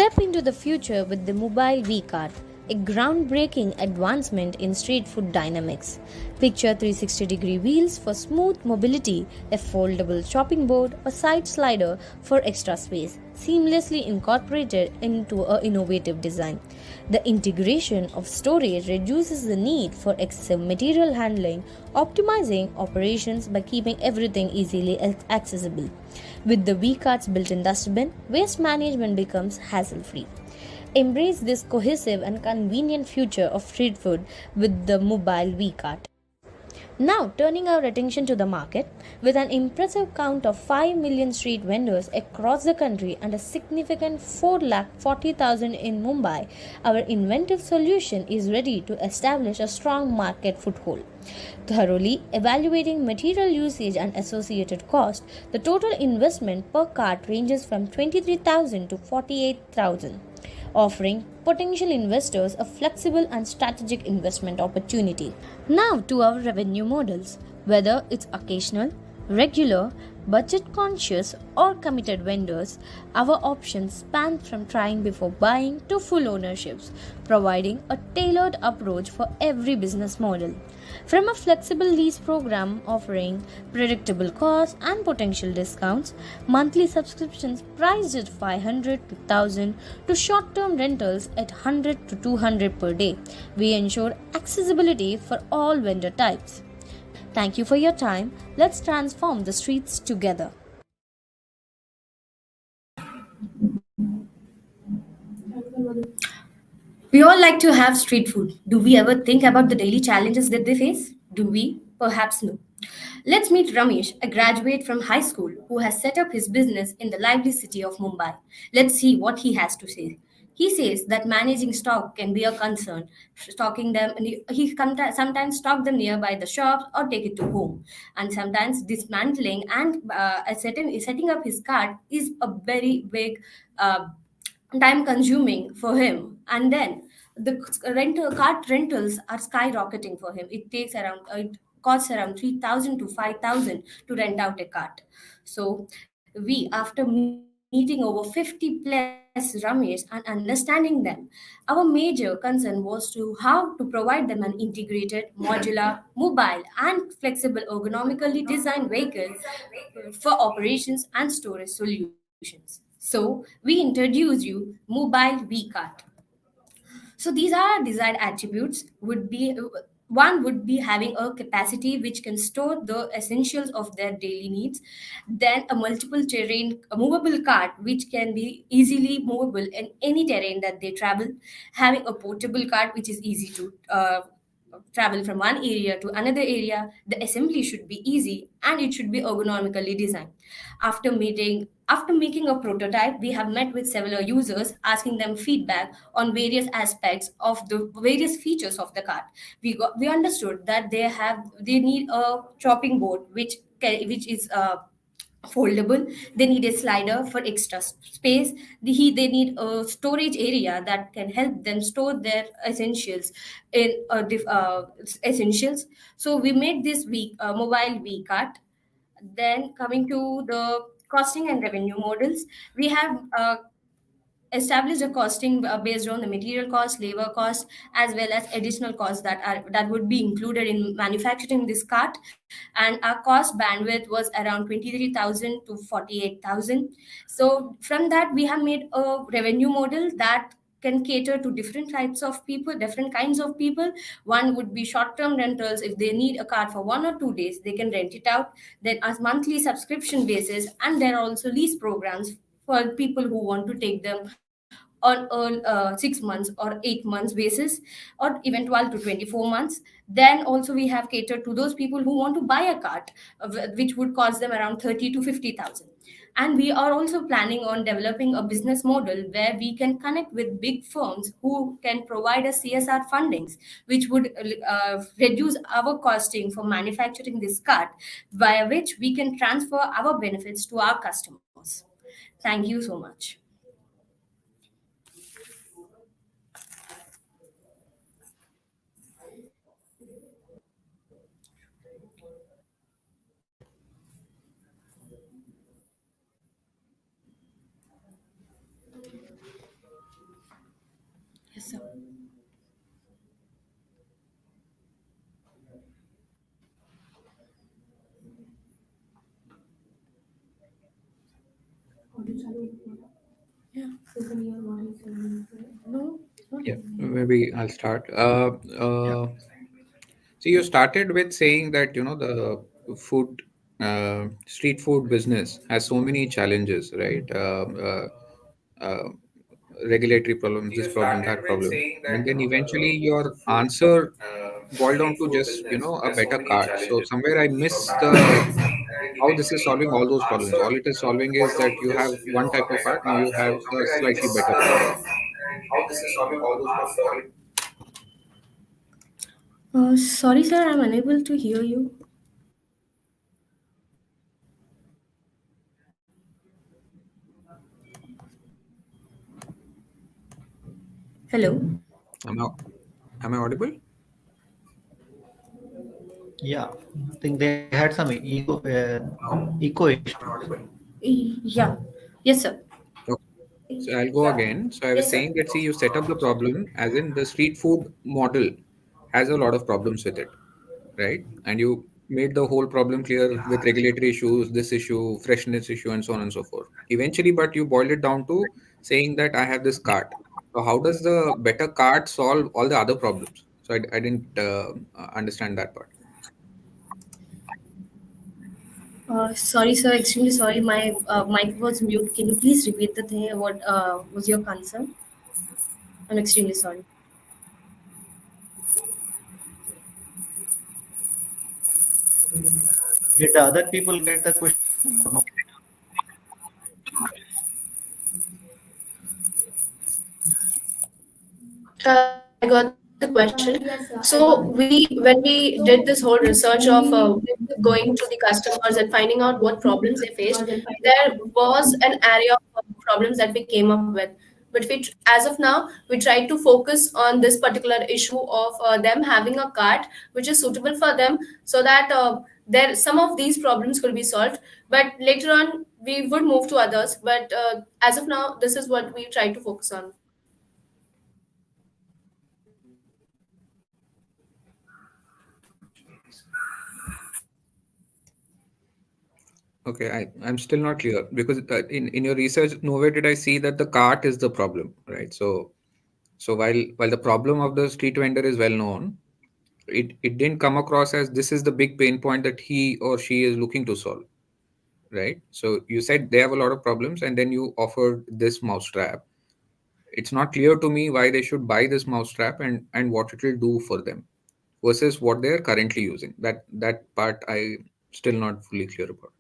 Step into the future with the mobile V cart, a groundbreaking advancement in street food dynamics. Picture 360-degree wheels for smooth mobility, a foldable chopping board, or side slider for extra space, seamlessly incorporated into an innovative design. The integration of storage reduces the need for excessive material handling, optimizing operations by keeping everything easily accessible. With the V-Cart's built-in dustbin, waste management becomes hassle-free. Embrace this cohesive and convenient future of street food with the mobile V-Cart. Now, turning our attention to the market, with an impressive count of 5 million street vendors across the country and a significant 440,000 in Mumbai, our inventive solution is ready to establish a strong market foothold. Thoroughly evaluating material usage and associated cost, the total investment per cart ranges from 23,000 to 48,000, offering potential investors a flexible and strategic investment opportunity. Now to our revenue models. Whether it's occasional, regular, budget conscious, or committed vendors, our options span from trying before buying to full ownerships, providing a tailored approach for every business model. From a flexible lease program offering predictable costs and potential discounts, monthly subscriptions priced at 500 to 1000 to short-term rentals at 100 to 200 per day, we ensure accessibility for all vendor types. Thank you for your time. Let's transform the streets together. We all like to have street food. Do we ever think about the daily challenges that they face? Do we? Perhaps no. Let's meet Ramesh, a graduate from high school who has set up his business in the lively city of Mumbai. Let's see what he has to say. He says that managing stock can be a concern. Stocking them, sometimes stock them nearby the shops or take it to home. And sometimes dismantling and setting up his cart is a very big time consuming for him. And then the rental cart rentals are skyrocketing for him. It costs around 3000 to 5000 to rent out a cart. So we, after meeting over 50 plus Ramesh and understanding them, our major concern was to how to provide them an integrated, modular, mobile, and flexible, ergonomically designed vehicle for operations and storage solutions. So we introduce you Mobile VCART. So these are desired attributes would be one would be having a capacity which can store the essentials of their daily needs, then a multiple terrain a movable cart which can be easily movable in any terrain that they travel, having a portable cart which is easy to travel from one area to another area. The assembly should be easy and it should be ergonomically designed. After making a prototype, we have met with several users asking them feedback on various aspects of the various features of the cart. We understood that they need a chopping board which is foldable. They need a slider for extra space. They need a storage area that can help them store their essentials in essentials. So we made this mobile v cart. Then coming to the costing and revenue models, we have establish a costing based on the material cost, labor cost, as well as additional costs that would be included in manufacturing this cart. And our cost bandwidth was around 23,000 to 48,000. So from that, we have made a revenue model that can cater to different types of people, different kinds of people. One would be short-term rentals. If they need a car for 1 or 2 days, they can rent it out. Then as monthly subscription basis, and there are also lease programs for people who want to take them on a 6 months or 8 months basis, or even 12 to 24 months. Then also we have catered to those people who want to buy a cart, which would cost them around 30 to 50,000. And we are also planning on developing a business model where we can connect with big firms who can provide us CSR fundings, which would reduce our costing for manufacturing this cart, via which we can transfer our benefits to our customers. Thank you so much. Yes, sir. Yeah. No. Yeah, maybe I'll start. So you started with saying that the food, street food business has so many challenges, right? Uh, Regulatory problems, this problem, that problem, and then eventually your answer boiled down to just a better cart. So somewhere I miss the how this is solving all those problems. All it is solving is that you have one type of cart, now you have a slightly better cart. Sorry, sir, I'm unable to hear you. Hello. Am I, am I audible? Yeah, I think they had some eco issue. Yeah. Yes, sir. Okay. So I'll go again. So I was Yes, sir. saying that, see, you set up the problem as in the street food model has a lot of problems with it, right? And you made the whole problem clear with regulatory issues, this issue, freshness issue, and so on and so forth. Eventually, but you boiled it down to saying that I have this cart. So how does the better cart solve all the other problems? So I didn't understand that part. Sorry, sir. Extremely sorry. My mic was mute. Can you please repeat the thing? What was your concern? I'm extremely sorry. Did the other people get the question or no? Yeah, I got the question. So when we did this whole research of going to the customers and finding out what problems they faced, there was an area of problems that we came up with. But as of now, we tried to focus on this particular issue of them having a cart which is suitable for them, so that there some of these problems could be solved. But later on, we would move to others. But as of now, this is what we try to focus on. Okay, I'm still not clear because in your research, nowhere did I see that the cart is the problem, right? So while the problem of the street vendor is well known, it didn't come across as this is the big pain point that he or she is looking to solve, right? So you said they have a lot of problems, and then you offered this mousetrap. It's not clear to me why they should buy this mousetrap and what it will do for them versus what they are currently using. That part I still not fully clear about.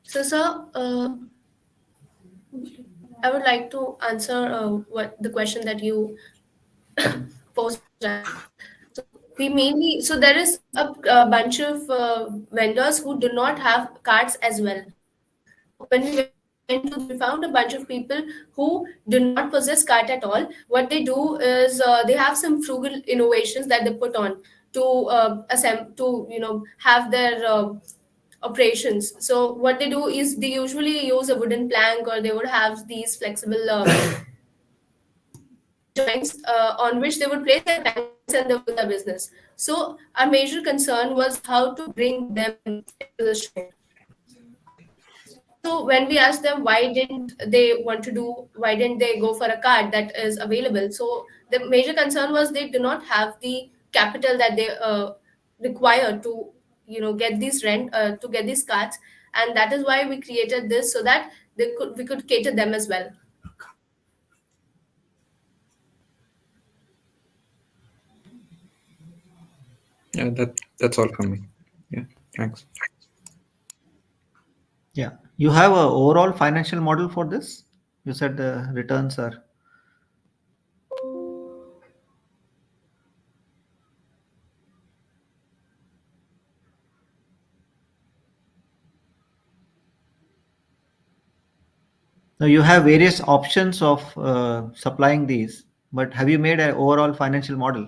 So, sir, I would like to answer what the question that you posed as. So we mainly, so there is a bunch of vendors who do not have cards as well. So when we went to this, we found a bunch of people who do not possess card at all. What they do is they have some frugal innovations that they put on to to have their operations. So what they do is they usually use a wooden plank, or they would have these flexible joints on which they would place their tanks and they would do their business. So our major concern was how to bring them into this trend. So when we asked them why didn't they go for a card that is available? So the major concern was they do not have the capital that they require to get these rent to get these cards, and that is why we created this, so that we could cater them as well. Yeah, that's all from me. Yeah, thanks. Yeah, you have a overall financial model for this. You said the returns are. Now you have various options of supplying these, but have you made an overall financial model?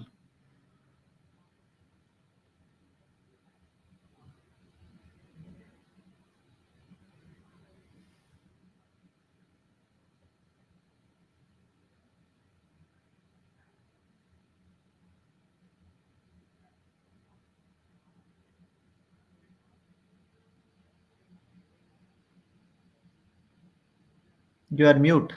You are mute.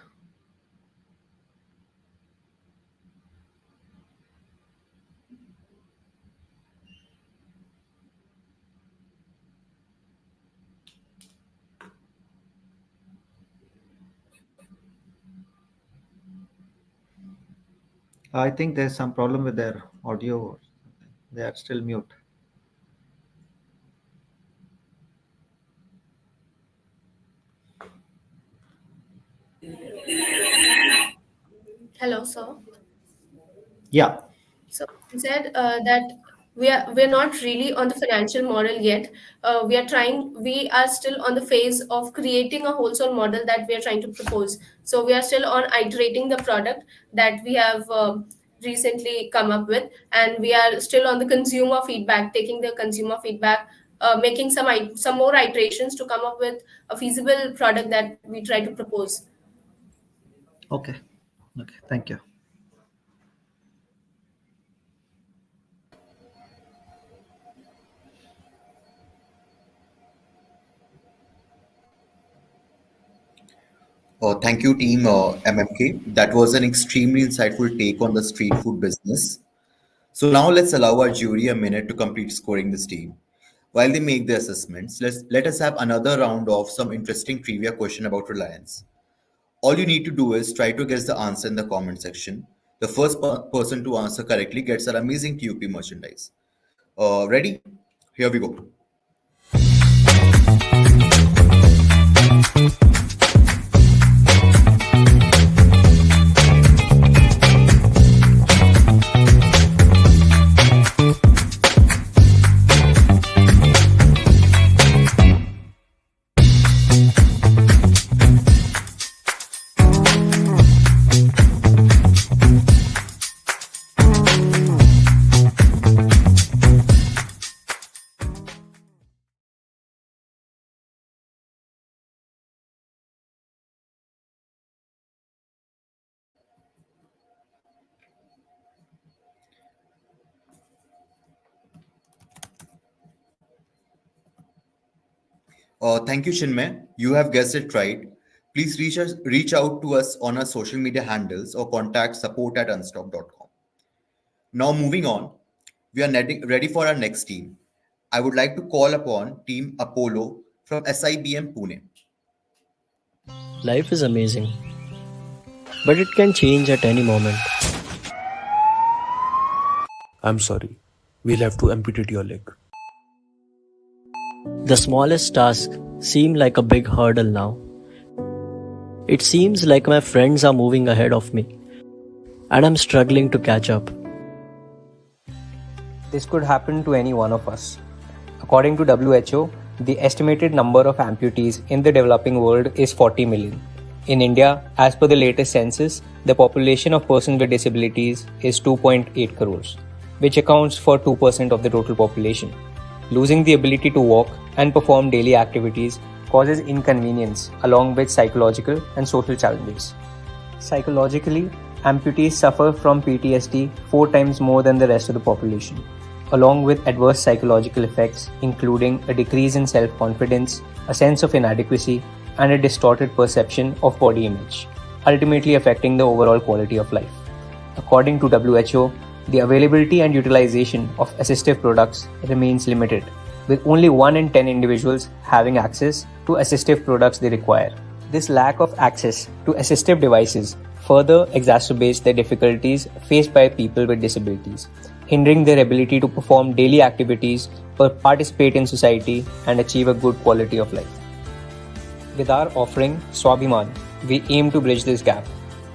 I think there's some problem with their audio. They are still mute. Hello, sir. Yeah. So you said that we're not really on the financial model yet. We are still on the phase of creating a wholesale model that we are trying to propose. So we are still on iterating the product that we have recently come up with, and we are still on the consumer feedback, taking the consumer feedback, making some more iterations to come up with a feasible product that we try to propose. Okay. Okay. Thank you. Thank you, team MMK. That was an extremely insightful take on the street food business. So now let's allow our jury a minute to complete scoring this team. While they make their assessments, let us have another round of some interesting trivia question about Reliance. All you need to do is try to guess the answer in the comment section. The first person to answer correctly gets our amazing T.U.P merchandise. Ready? Here we go. Thank you, Chinmay. You have guessed it right. Please reach out to us on our social media handles or contact support@unstop.com. Now, moving on, we are ready for our next team. I would like to call upon Team Apollo from SIBM Pune. Life is amazing, but it can change at any moment. I'm sorry. We'll have to amputate your leg. The smallest task seems like a big hurdle now. It seems like my friends are moving ahead of me, and I'm struggling to catch up. This could happen to any one of us. According to WHO, the estimated number of amputees in the developing world is 40 million. In India, as per the latest census, the population of persons with disabilities is 2.8 crores, which accounts for 2% of the total population. Losing the ability to walk and perform daily activities causes inconvenience along with psychological and social challenges. Psychologically, amputees suffer from PTSD 4 times more than the rest of the population, along with adverse psychological effects including a decrease in self-confidence, a sense of inadequacy, and a distorted perception of body image, ultimately affecting the overall quality of life. According to WHO, the availability and utilization of assistive products remains limited, with only 1 in 10 individuals having access to assistive products they require. This lack of access to assistive devices further exacerbates the difficulties faced by people with disabilities, hindering their ability to perform daily activities, participate in society, and achieve a good quality of life. With our offering, Swabhiman, we aim to bridge this gap.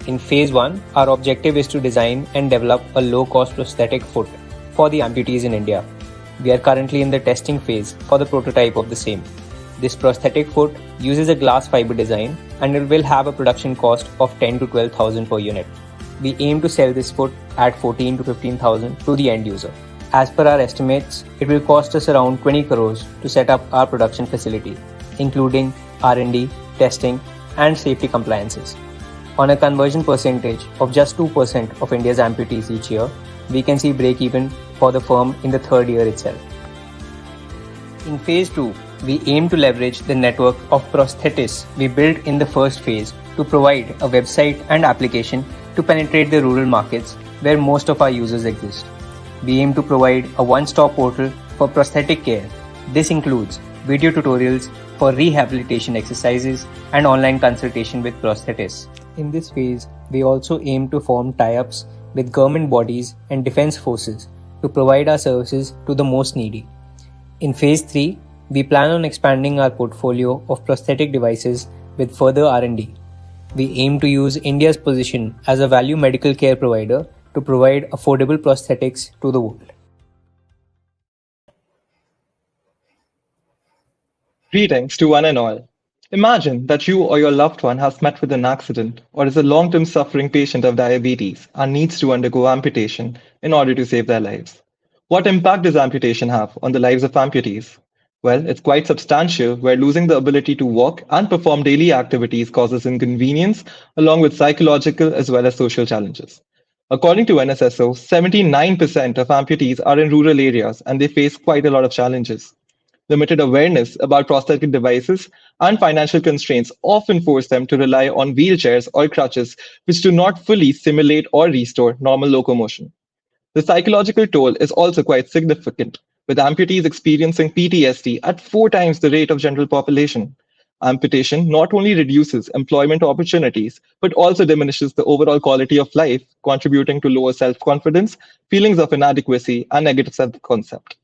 In Phase 1, our objective is to design and develop a low-cost prosthetic foot for the amputees in India. We are currently in the testing phase for the prototype of the same. This prosthetic foot uses a glass fiber design and it will have a production cost of 10 to 12,000 per unit. We aim to sell this foot at 14 to 15,000 to the end user. As per our estimates, it will cost us around 20 crores to set up our production facility, including R&D, testing, and safety compliances. On a conversion percentage of just 2% of India's amputees each year, we can see break-even for the firm in the 3rd year itself. In Phase 2, we aim to leverage the network of prosthetists we built in the first phase to provide a website and application to penetrate the rural markets where most of our users exist. We aim to provide a one-stop portal for prosthetic care. This includes video tutorials for rehabilitation exercises and online consultation with prosthetists. In this phase, we also aim to form tie-ups with government bodies and defense forces to provide our services to the most needy. In phase 3, we plan on expanding our portfolio of prosthetic devices with further R&D. We aim to use India's position as a value medical care provider to provide affordable prosthetics to the world. Greetings to one and all. Imagine that you or your loved one has met with an accident or is a long term suffering patient of diabetes and needs to undergo amputation in order to save their lives. What impact does amputation have on the lives of amputees? Well, it's quite substantial, where losing the ability to walk and perform daily activities causes inconvenience, along with psychological as well as social challenges. According to NSSO, 79% of amputees are in rural areas and they face quite a lot of challenges. Limited awareness about prosthetic devices and financial constraints often force them to rely on wheelchairs or crutches, which do not fully simulate or restore normal locomotion. The psychological toll is also quite significant, with amputees experiencing PTSD at 4 times the rate of general population. Amputation not only reduces employment opportunities, but also diminishes the overall quality of life, contributing to lower self-confidence, feelings of inadequacy, and negative self-concept.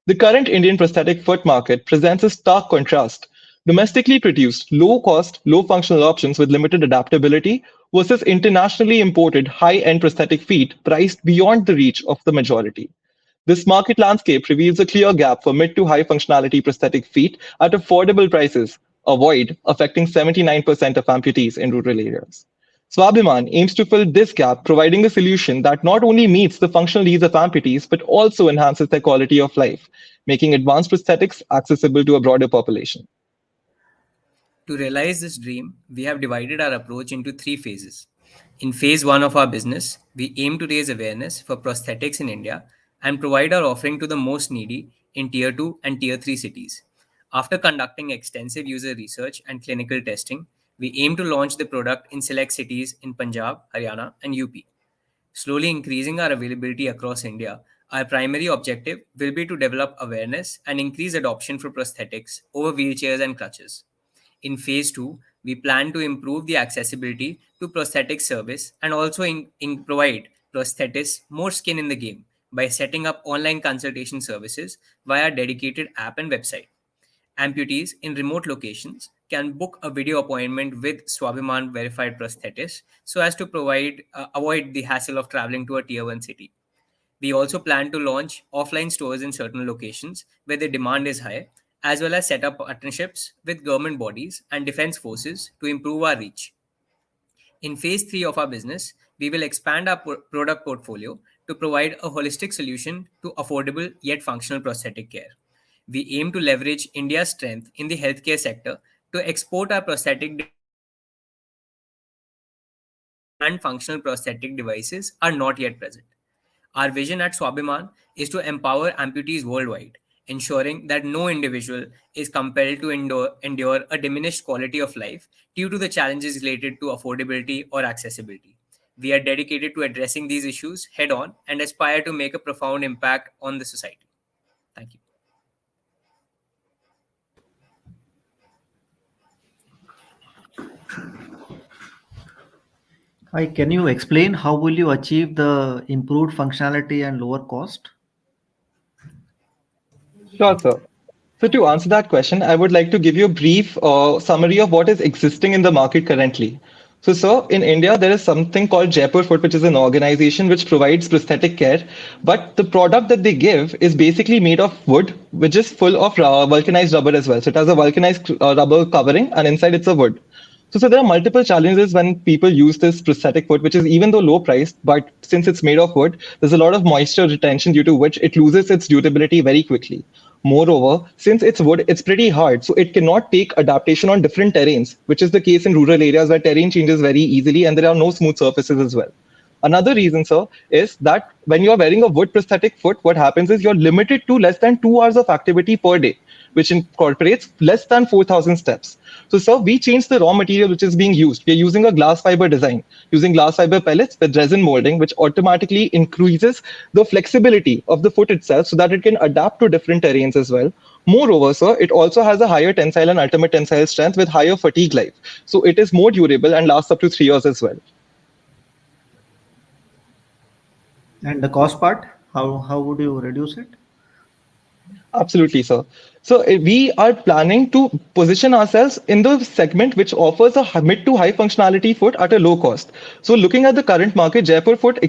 The current Indian prosthetic foot market presents a stark contrast. Domestically produced, low cost, low functional options with limited adaptability versus internationally imported high end prosthetic feet priced beyond the reach of the majority. This market landscape reveals a clear gap for mid to high functionality prosthetic feet at affordable prices, a void affecting 79% of amputees in rural areas. Swabhiman aims to fill this gap, providing a solution that not only meets the functional needs of amputees but also enhances their quality of life, making advanced prosthetics accessible to a broader population. To realize this dream, we have divided our approach into 3 phases. In phase 1 of our business, we aim to raise awareness for prosthetics in India and provide our offering to the most needy in Tier 2 and Tier 3 cities. After conducting extensive user research and clinical testing, we aim to launch the product in select cities in Punjab, Haryana, and UP. Slowly increasing our availability across India, our primary objective will be to develop awareness and increase adoption for prosthetics over wheelchairs and crutches. In phase 2, we plan to improve the accessibility to prosthetic service and also provide prosthetists more skin in the game by setting up online consultation services via dedicated app and website. Amputees in remote locations can book a video appointment with Swabhiman verified prosthetists so as to avoid the hassle of traveling to a tier 1 city. We also plan to launch offline stores in certain locations where the demand is high, as well as set up partnerships with government bodies and defense forces to improve our reach. In phase 3 of our business, we will expand our product portfolio to provide a holistic solution to affordable yet functional prosthetic care. We aim to leverage India's strength in the healthcare sector to export our prosthetic and functional prosthetic devices are not yet present. Our vision at Swabhiman is to empower amputees worldwide, ensuring that no individual is compelled to endure a diminished quality of life due to the challenges related to affordability or accessibility. We are dedicated to addressing these issues head on and aspire to make a profound impact on the society. Thank you. Hi, can you explain how will you achieve the improved functionality and lower cost? Sure, sir. So, to answer that question, I would like to give you a brief summary of what is existing in the market currently. So, sir, in India, there is something called Jaipur Foot, which is an organization which provides prosthetic care. But the product that they give is basically made of wood, which is full of vulcanized rubber as well. So, it has a vulcanized rubber covering, and inside it's a wood. So there are multiple challenges when people use this prosthetic foot, which is even though low priced, but since it's made of wood, there's a lot of moisture retention due to which it loses its durability very quickly. Moreover, since it's wood, it's pretty hard, so it cannot take adaptation on different terrains, which is the case in rural areas where terrain changes very easily and there are no smooth surfaces as well. Another reason, sir, is that when you're wearing a wood prosthetic foot, what happens is you're limited to less than 2 hours of activity per day, which incorporates less than 4,000 steps. So, sir, we changed the raw material which is being used. We're using a glass fiber design, using glass fiber pellets with resin molding, which automatically increases the flexibility of the foot itself so that it can adapt to different terrains as well. Moreover, sir, it also has a higher tensile and ultimate tensile strength with higher fatigue life. So it is more durable and lasts up to 3 years as well. And the cost part, how would you reduce it? Absolutely, sir. So we are planning to position ourselves in the segment which offers a mid to high functionality foot at a low cost. So looking at the current market, Jaipur foot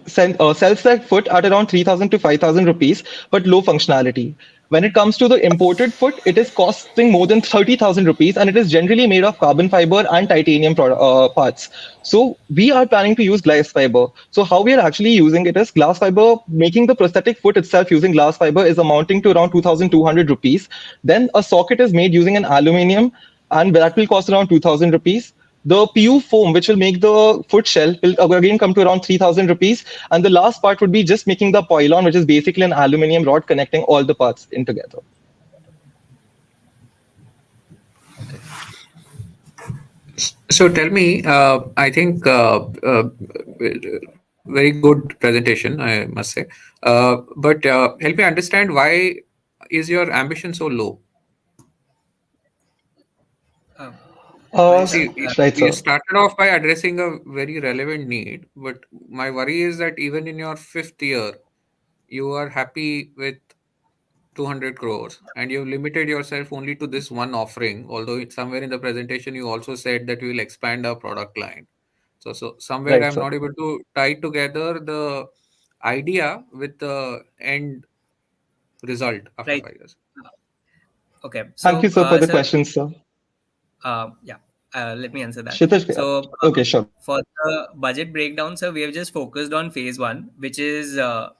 sells that foot at around 3,000 to 5,000 rupees, but low functionality. When it comes to the imported foot, it is costing more than 30,000 rupees, and it is generally made of carbon fiber and titanium parts. So we are planning to use glass fiber. So how we are actually using it is glass fiber, making the prosthetic foot itself using glass fiber is amounting to around 2,200 rupees. Then a socket is made using an aluminium, and that will cost around 2,000 rupees. The PU foam, which will make the foot shell, will again come to around 3,000 rupees. And the last part would be just making the pylon, which is basically an aluminium rod connecting all the parts in together. So tell me, I think very good presentation, I must say. But help me understand, why is your ambition so low? See, Right, you sir. started off by addressing a very relevant need, but my worry is that even in your fifth year, you are happy with 200 crores and you've limited yourself only to this one offering, although it's somewhere in the presentation you also said that we will expand our product line. So somewhere Right, I'm sir. not able to tie together the idea with the end result after Right. 5 years. Okay. Thank you, So, sir, for the sir, question, sir. yeah, let me answer that. Kshitij, So, okay, sure. for the budget breakdown, sir, we have just focused on phase one, which is the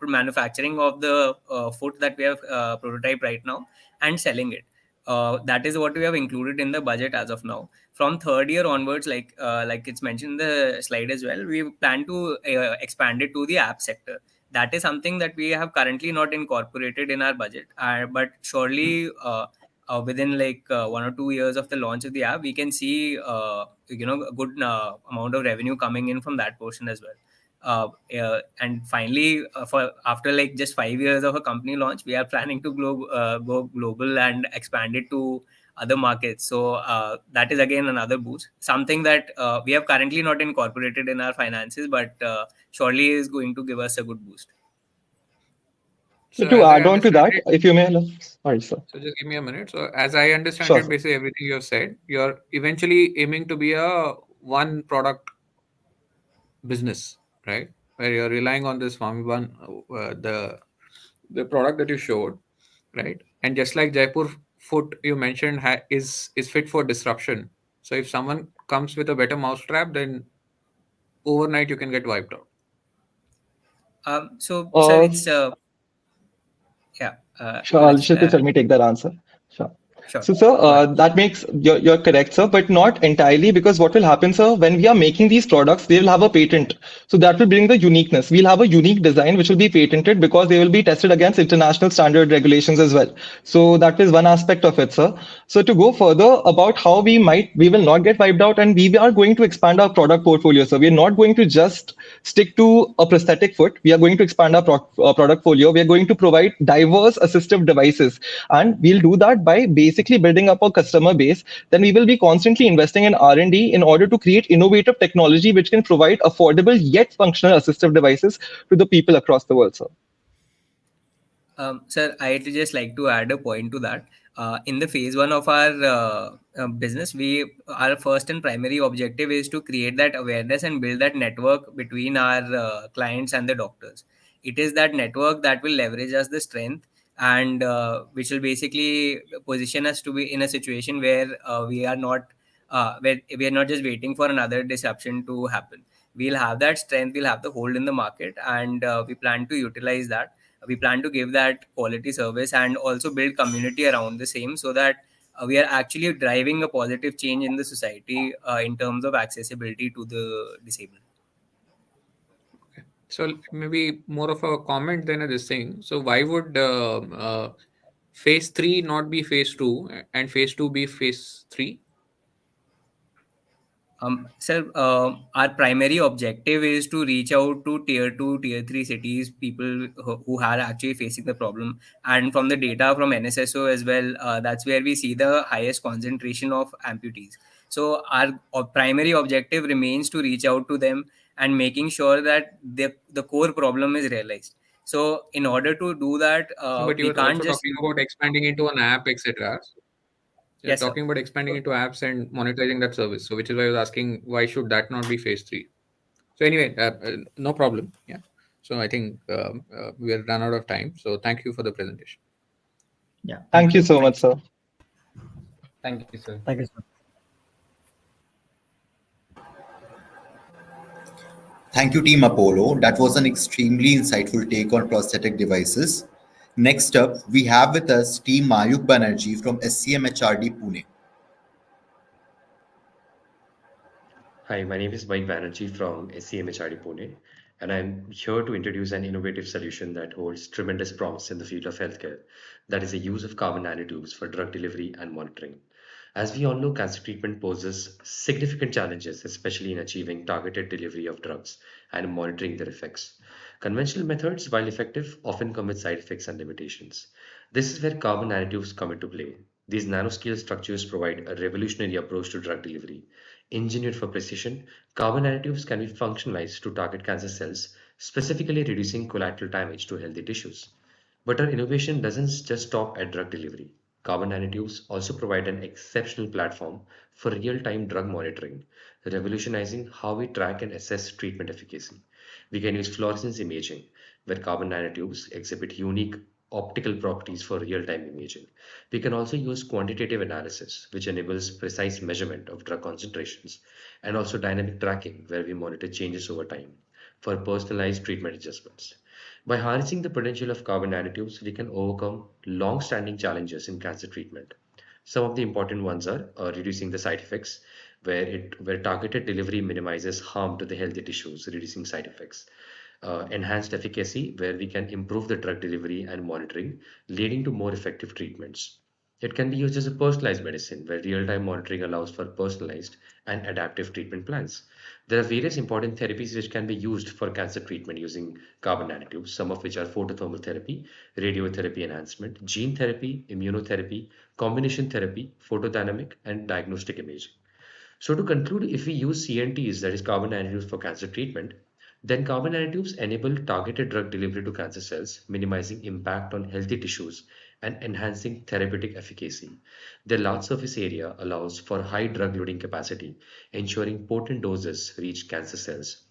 manufacturing of the foot that we have prototype right now and selling it. That is what we have included in the budget as of now. From third year onwards, like it's mentioned in the slide as well, we plan to expand it to the app sector. That is something that we have currently not incorporated in our budget, but surely within 1 or 2 years of the launch of the app, we can see a good amount of revenue coming in from that portion as well. And finally, for after like just 5 years of a company launch, we are planning to go global and expand it to other markets. So that is again another boost, something that we have currently not incorporated in our finances, but surely is going to give us a good boost. So So to as I add on to understand that, it, if you may allow, sorry, sir. so just give me a minute. So as I understand Sure, it, sir. basically everything you have said, you're eventually aiming to be a one product business, right? Where you're relying on this farm one, the product that you showed, right? And just like Jaipur foot you mentioned is fit for disruption. So if someone comes with a better mousetrap, then overnight you can get wiped out. So, sir, Uh, it's yeah. Sure, Let's Kshitij, let me take that answer. Sure. sure. So, sir, Go ahead. that makes you're correct, sir, but not entirely, because what will happen, sir, when we are making these products, they will have a patent. So that will bring the uniqueness. We'll have a unique design which will be patented because they will be tested against international standard regulations as well. So that is one aspect of it, sir. So to go further about how we will not get wiped out, and we are going to expand our product portfolio. So we are not going to just stick to a prosthetic foot. We are going to expand our product portfolio. We are going to provide diverse assistive devices, and we'll do that by basically building up a customer base. Then we will be constantly investing in R&D in order to create innovative technology which can provide affordable yet functional assistive devices to the people across the world, sir. Sir, I'd just like to add a point to that. In the phase one of our business, our first and primary objective is to create that awareness and build that network between our clients and the doctors. It is that network that will leverage us the strength, and which will basically position us to be in a situation where we are not just waiting for another disruption to happen. We'll have that strength, we'll have the hold in the market, and we plan to utilize that. We plan to give that quality service and also build community around the same, so that we are actually driving a positive change in the society in terms of accessibility to the disabled. So maybe more of a comment than a this thing. So why would phase three not be phase two and phase two be phase three? Sir, our primary objective is to reach out to tier 2, tier 3 cities, people who are actually facing the problem. And from the data from NSSO as well, that's where we see the highest concentration of amputees. So our primary objective remains to reach out to them and making sure that the core problem is realized. So in order to do that, But you we were can't also just talking about expanding into an app, etc. You're yes sir. talking about expanding into apps and monetizing that service. So, which is why I was asking, why should that not be phase three? So, anyway, no problem. Yeah. So, I think we are run out of time. So, thank you for the presentation. Yeah, Thank thank you you. so much, sir. Thank you sir. Thank you, sir. Thank you, Team Apollo. That was an extremely insightful take on prosthetic devices. Next up, we have with us Team Mayuk Banerjee from SCMHRD Pune. Hi, my name is Mike Banerjee from SCMHRD Pune, and I'm here to introduce an innovative solution that holds tremendous promise in the field of healthcare, that is the use of carbon nanotubes for drug delivery and monitoring. As we all know, cancer treatment poses significant challenges, especially in achieving targeted delivery of drugs and monitoring their effects. Conventional methods, while effective, often come with side effects and limitations. This is where carbon nanotubes come into play. These nanoscale structures provide a revolutionary approach to drug delivery. Engineered for precision, carbon nanotubes can be functionalized to target cancer cells, specifically reducing collateral damage to healthy tissues. But our innovation doesn't just stop at drug delivery. Carbon nanotubes also provide an exceptional platform for real-time drug monitoring, revolutionizing how we track and assess treatment efficacy. We can use fluorescence imaging, where carbon nanotubes exhibit unique optical properties for real-time imaging. We can also use quantitative analysis, which enables precise measurement of drug concentrations, and also dynamic tracking, where we monitor changes over time for personalized treatment adjustments. By harnessing the potential of carbon nanotubes, we can overcome long-standing challenges in cancer treatment. Some of the important ones are reducing the side effects, where targeted delivery minimizes harm to the healthy tissues, reducing side effects. Enhanced efficacy, where we can improve the drug delivery and monitoring, leading to more effective treatments. It can be used as a personalized medicine, where real-time monitoring allows for personalized and adaptive treatment plans. There are various important therapies which can be used for cancer treatment using carbon nanotubes, some of which are photothermal therapy, radiotherapy enhancement, gene therapy, immunotherapy, combination therapy, photodynamic, and diagnostic imaging. So to conclude, if we use CNTs, that is carbon nanotubes for cancer treatment, then carbon nanotubes enable targeted drug delivery to cancer cells, minimizing impact on healthy tissues and enhancing therapeutic efficacy. Their large surface area allows for high drug loading capacity, ensuring potent doses reach cancer cells.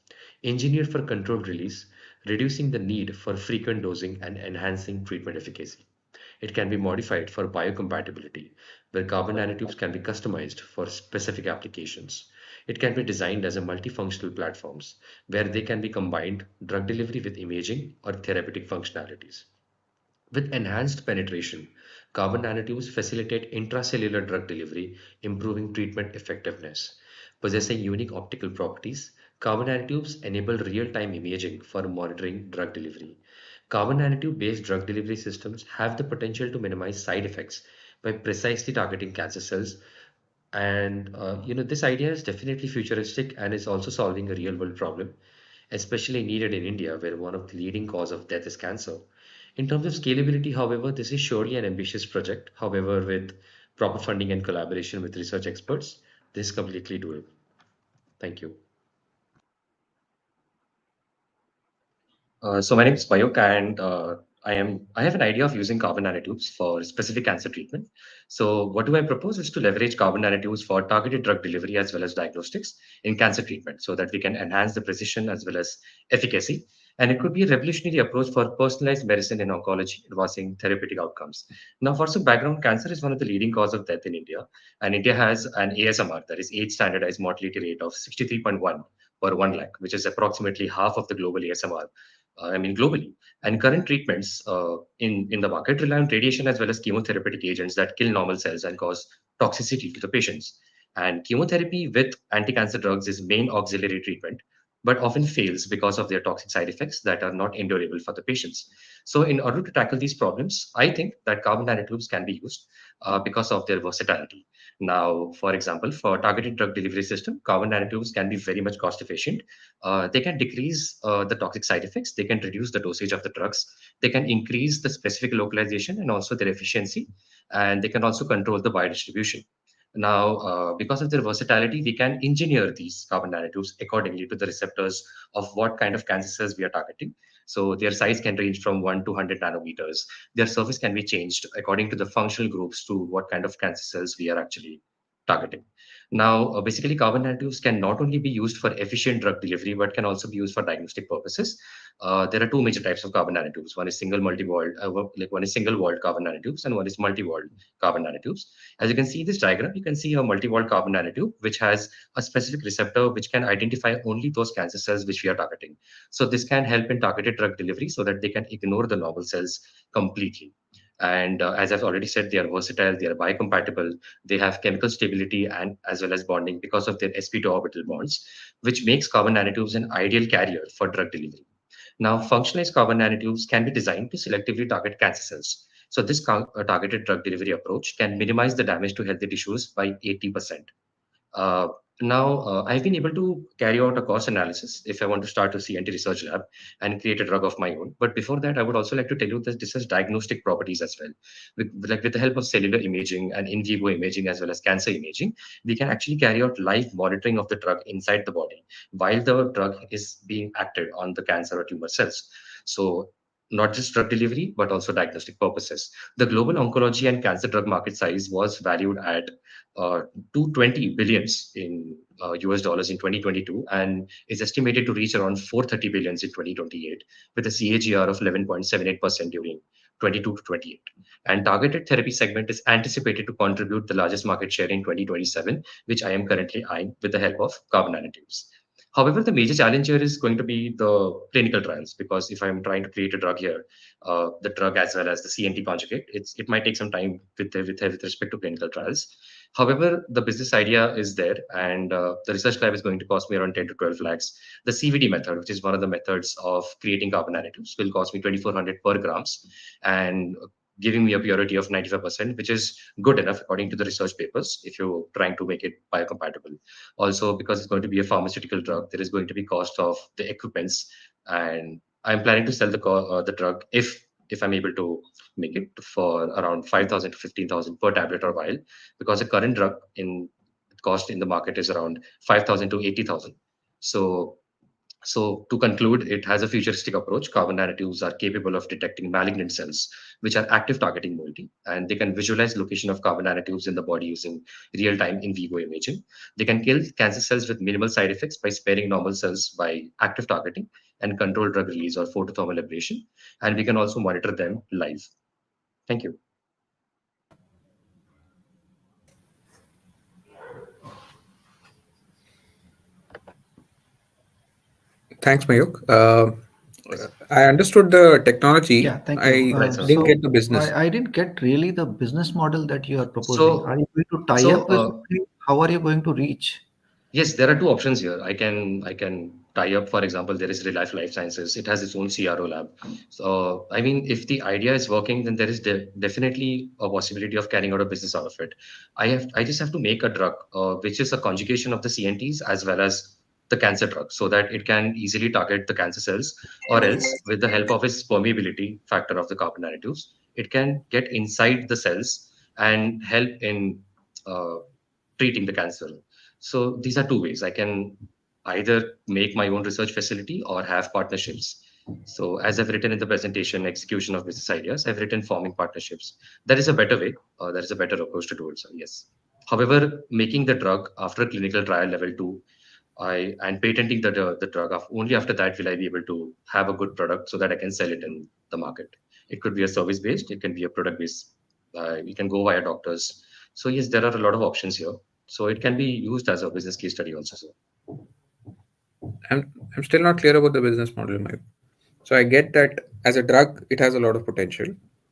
Engineered for controlled release, reducing the need for frequent dosing and enhancing treatment efficacy. It can be modified for biocompatibility, where carbon nanotubes can be customized for specific applications. It can be designed as a multifunctional platforms where they can be combined drug delivery with imaging or therapeutic functionalities. With enhanced penetration, carbon nanotubes facilitate intracellular drug delivery, improving treatment effectiveness. Possessing unique optical properties, carbon nanotubes enable real-time imaging for monitoring drug delivery. Carbon nanotube-based drug delivery systems have the potential to minimize side effects by precisely targeting cancer cells. And this idea is definitely futuristic and is also solving a real-world problem, especially needed in India, where one of the leading cause of death is cancer. In terms of scalability, however, this is surely an ambitious project. However, with proper funding and collaboration with research experts, this is completely doable. Thank you. So my name is Mayuk, and I have an idea of using carbon nanotubes for specific cancer treatment. So what do I propose is to leverage carbon nanotubes for targeted drug delivery as well as diagnostics in cancer treatment, so that we can enhance the precision as well as efficacy. And it could be a revolutionary approach for personalized medicine in oncology, advancing therapeutic outcomes. Now, for some background, cancer is one of the leading cause of death in India, and India has an ASMR, that is age standardized mortality rate of 63.1 per 1 lakh, which is approximately half of the global ASMR, globally. And current treatments in the market rely on radiation as well as chemotherapeutic agents that kill normal cells and cause toxicity to the patients. And chemotherapy with anti-cancer drugs is main auxiliary treatment, but often fails because of their toxic side effects that are not endurable for the patients. So, in order to tackle these problems, I think that carbon nanotubes can be used because of their versatility. Now, for example, for targeted drug delivery system, carbon nanotubes can be very much cost efficient. They can decrease the toxic side effects. They can reduce the dosage of the drugs. They can increase the specific localization and also their efficiency. And they can also control the biodistribution. Now, because of their versatility, we can engineer these carbon nanotubes accordingly to the receptors of what kind of cancer cells we are targeting. So their size can range from 1 to 100 nanometers. Their surface can be changed according to the functional groups to what kind of cancer cells we are actually targeting. Now, basically, carbon nanotubes can not only be used for efficient drug delivery, but can also be used for diagnostic purposes. There are two major types of carbon nanotubes. One is single multi-walled, one is single-walled carbon nanotubes, and one is multi-walled carbon nanotubes. As you can see this diagram, you can see a multi-walled carbon nanotube, which has a specific receptor which can identify only those cancer cells which we are targeting. So this can help in targeted drug delivery so that they can ignore the normal cells completely. And as I've already said, they are versatile, they are biocompatible, they have chemical stability and as well as bonding because of their sp2 orbital bonds, which makes carbon nanotubes an ideal carrier for drug delivery. Now, functionalized carbon nanotubes can be designed to selectively target cancer cells. So this targeted drug delivery approach can minimize the damage to healthy tissues by 80%. Uh, I've been able to carry out a cost analysis if I want to start a CNT research lab and create a drug of my own. But before that, I would also like to tell you that this has diagnostic properties as well. With the help of cellular imaging and in vivo imaging as well as cancer imaging, we can actually carry out live monitoring of the drug inside the body while the drug is being acted on the cancer or tumor cells. So not just drug delivery, but also diagnostic purposes. The global oncology and cancer drug market size was valued at 220 billions in US dollars in 2022 and is estimated to reach around 430 billions in 2028 with a CAGR of 11.78% during 22 to 28. And targeted therapy segment is anticipated to contribute the largest market share in 2027, which I am currently eyeing with the help of carbon nanotubes. However, the major challenge here is going to be the clinical trials because if I'm trying to create a drug here, the drug as well as the CNT conjugate, it might take some time with respect to clinical trials. However, the business idea is there, and the research lab is going to cost me around 10 to 12 lakhs. The CVD method, which is one of the methods of creating carbon nanotubes, will cost me 2400 per grams and giving me a purity of 95%, which is good enough according to the research papers if you're trying to make it biocompatible. Also, because it's going to be a pharmaceutical drug, there is going to be cost of the equipments, and I'm planning to sell the drug if I'm able to make it for around 5,000 to 15,000 per tablet or vial, because the current drug in cost in the market is around 5,000 to 80,000. So to conclude, it has a futuristic approach. Carbon nanotubes are capable of detecting malignant cells, which are active targeting moiety, and they can visualize location of carbon nanotubes in the body using real-time in vivo imaging. They can kill cancer cells with minimal side effects by sparing normal cells by active targeting and control drug release or photothermal ablation. And we can also monitor them live. Thank you. Thanks, Mayuk. I understood the technology. Yeah, thank I you. didn't get the business. I didn't get really the business model that you are proposing. So, Are you going to tie up with so somebody? How are you going to reach? Yes, there are two options here. I can tie up, for example, there is Reliance Life Sciences. It has its own CRO lab. So I mean, if the idea is working, then there is definitely a possibility of carrying out a business out of it. I just have to make a drug, which is a conjugation of the CNTs as well as the cancer drug, so that it can easily target the cancer cells, or else with the help of its permeability factor of the carbon nanotubes, it can get inside the cells and help in uh, treating the cancer. So these are two ways. I can either make my own research facility or have partnerships. So as I've written in the presentation, execution of business ideas, I've written forming partnerships. That is a better way. That is a better approach to do it. So yes. However, making the drug after clinical trial level 2, and patenting the drug, only after that will I be able to have a good product so that I can sell it in the market. It could be a service based, it can be a product based. We can go via doctors. So yes, there are a lot of options here. So it can be used as a business case study also. So. I'm still not clear about the business model, Mayuk. So I get that as a drug, it has a lot of potential.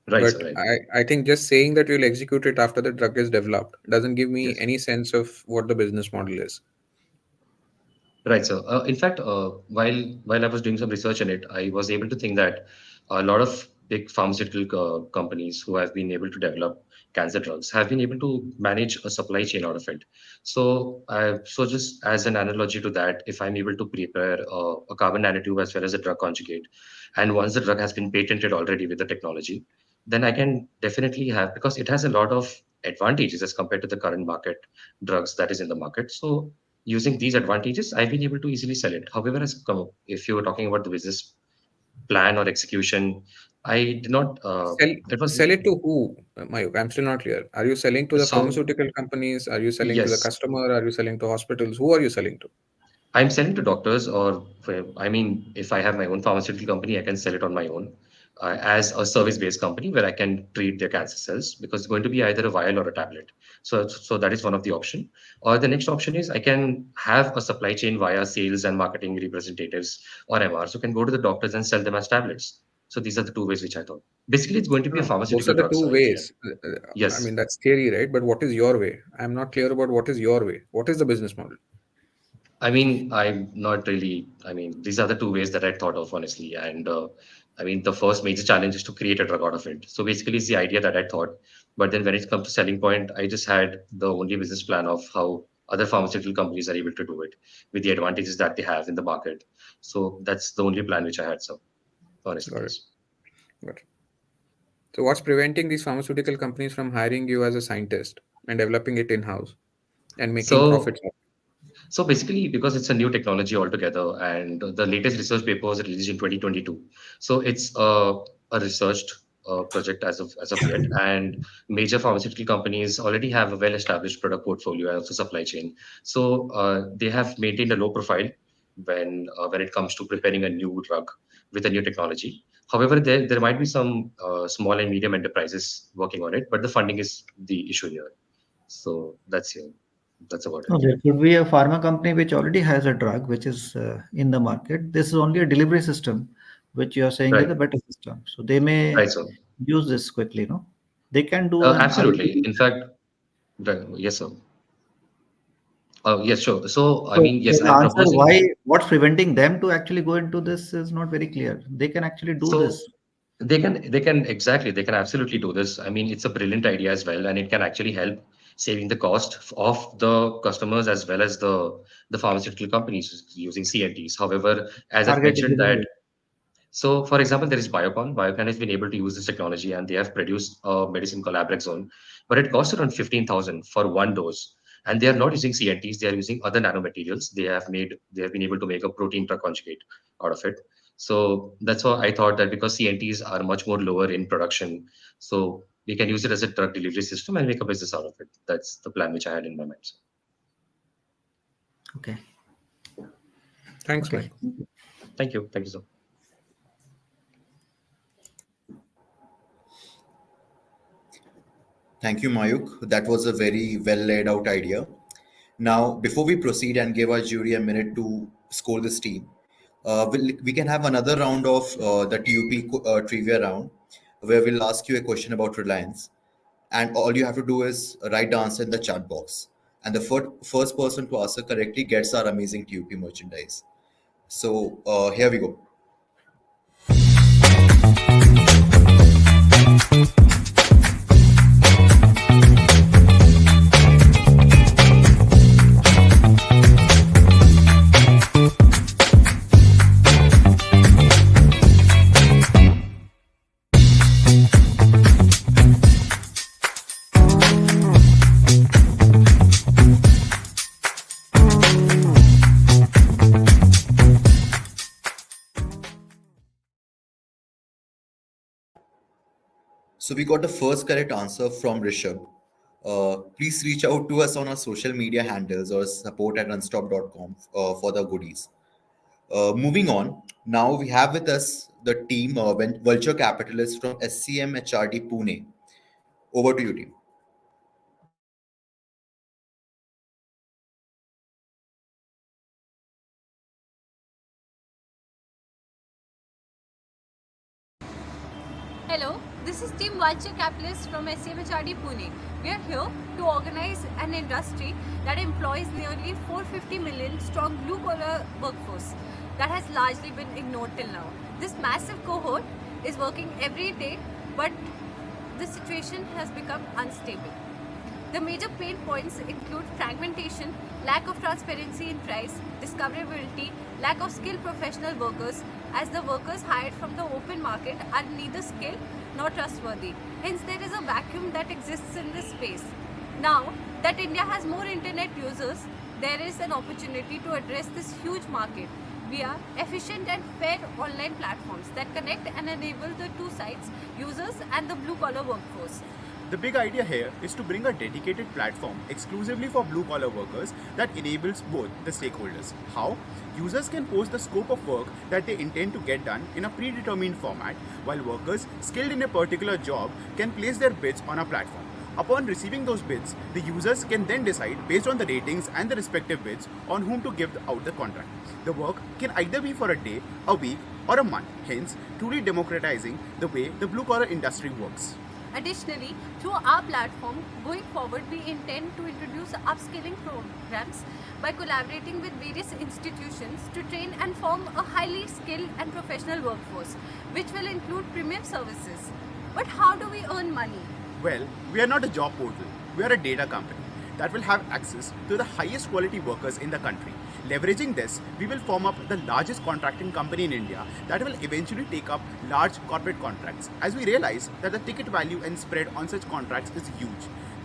Right, But sir, right. I think just saying that you'll execute it after the drug is developed doesn't give me Yes. any sense of what the business model is. Right. So, in fact, while I was doing some research on it, I was able to think that a lot of big pharmaceutical companies who have been able to develop cancer drugs have been able to manage a supply chain out of it. So just as an analogy to that, if I'm able to prepare a carbon nanotube as well as a drug conjugate, and once the drug has been patented already with the technology, then I can definitely have, because it has a lot of advantages as compared to the current market drugs that is in the market. So using these advantages, I've been able to easily sell it. However, if you were talking about the business plan or execution, I did not. Sell It was sell it to who, Mayuk? I'm still not clear. Are you selling to the so pharmaceutical companies? Are you selling to the yes. customer? Are you selling to hospitals? Who are you selling to? I'm selling to doctors, or I mean, if I have my own pharmaceutical company, I can sell it on my own as a service-based company where I can treat their cancer cells because it's going to be either a vial or a tablet. So that is one of the option. Or the next option is I can have a supply chain via sales and marketing representatives or MRs who can go to the doctors and sell them as tablets. So these are the two ways which I thought. Basically, it's going to be a No, those are pharmaceutical the drug, two sir, in the end. ways. I Yes. mean, that's scary, right? But what is your way? I'm not clear about what is your way. What is the business model? I mean, I'm not really. I mean, these are the two ways that I thought of, honestly. And I mean, the first major challenge is to create a drug out of it. So basically, it's the idea that I thought. But then when it comes to selling point, I just had the only business plan of how other pharmaceutical companies are able to do it with the advantages that they have in the market. So that's the only plan which I had. So honestly, Got it. yes. Got it. So what's preventing these pharmaceutical companies from hiring you as a scientist and developing it in-house and making So profits off? So basically, because it's a new technology altogether, and the latest research paper was released in 2022, so it's a researched project as of yet, and major pharmaceutical companies already have a well-established product portfolio and also supply chain. So they have maintained a low profile when it comes to preparing a new drug with a new technology. However, there might be some small and medium enterprises working on it, but the funding is the issue here. So that's about No, it. there could be a pharma company which already has a drug which is in the market. This is only a delivery system, which you are saying is Right. a better system. So they may Right, sir. use this quickly, no? They can do an Absolutely. R&D. In fact, yes, sir. Yes, sure. So, I So, mean, so yes, the I'm answer proposing. why what's preventing them to actually go into this is not very clear. They can actually do So this. they can exactly, they can absolutely do this. I mean, it's a brilliant idea as well, and it can actually help saving the cost of the customers as well as the pharmaceutical companies using CNTs. However, as I've Targeted mentioned that. delivery. So, for example, there is Biocon. Biocon has been able to use this technology, and they have produced a medicine called Abraxone, but it costs around 15,000 for one dose. And they are not using CNTs; they are using other nanomaterials. They have been able to make a protein drug conjugate out of it. So that's why I thought that because CNTs are much more lower in production, so we can use it as a drug delivery system and make a business out of it. That's the plan which I had in my mind. So, Okay. Thanks, Okay. Mike. thank you, sir. Thank you, Mayuk. That was a very well laid out idea. Now, before we proceed and give our jury a minute to score this team, we can have another round of the TUP trivia round where we'll ask you a question about Reliance. And all you have to do is write the answer in the chat box. And the first person to answer correctly gets our amazing TUP merchandise. So here we go. So we got the first correct answer from Rishabh. Please reach out to us on our social media handles or support@unstop.com for the goodies. Moving on, now we have with us the team Vulture Capitalists from SCM HRD Pune. Over to you, team. Hello, this is Team Vulture Capitalist from SCMHRD Pune. We are here to organize an industry that employs nearly 450 million strong blue-collar workforce that has largely been ignored till now. This massive cohort is working every day, but the situation has become unstable. The major pain points include fragmentation, lack of transparency in price, discoverability, lack of skilled professional workers, as the workers hired from the open market are neither skilled not trustworthy. Hence, there is a vacuum that exists in this space. Now that India has more internet users, there is an opportunity to address this huge market via efficient and fair online platforms that connect and enable the two sides, users and the blue-collar workforce. The big idea here is to bring a dedicated platform exclusively for blue-collar workers that enables both the stakeholders. How? Users can post the scope of work that they intend to get done in a predetermined format, while workers skilled in a particular job can place their bids on a platform. Upon receiving those bids, the users can then decide based on the ratings and the respective bids on whom to give out the contract. The work can either be for a day, a week, or a month, hence truly democratizing the way the blue-collar industry works. Additionally, through our platform, going forward, we intend to introduce upskilling programs by collaborating with various institutions to train and form a highly skilled and professional workforce, which will include premium services. But how do we earn money? Well, we are not a job portal. We are a data company that will have access to the highest quality workers in the country. Leveraging this, we will form up the largest contracting company in India that will eventually take up large corporate contracts, as we realize that the ticket value and spread on such contracts is huge.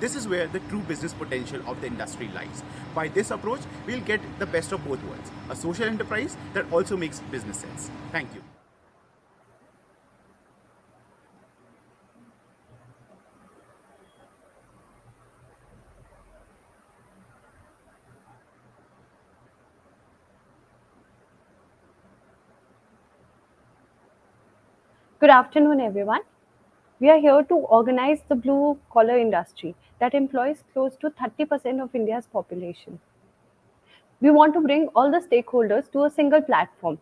This is where the true business potential of the industry lies. By this approach, we'll get the best of both worlds, a social enterprise that also makes business sense. Thank you. Good afternoon, everyone. We are here to organize the blue collar industry that employs close to 30% of India's population. We want to bring all the stakeholders to a single platform,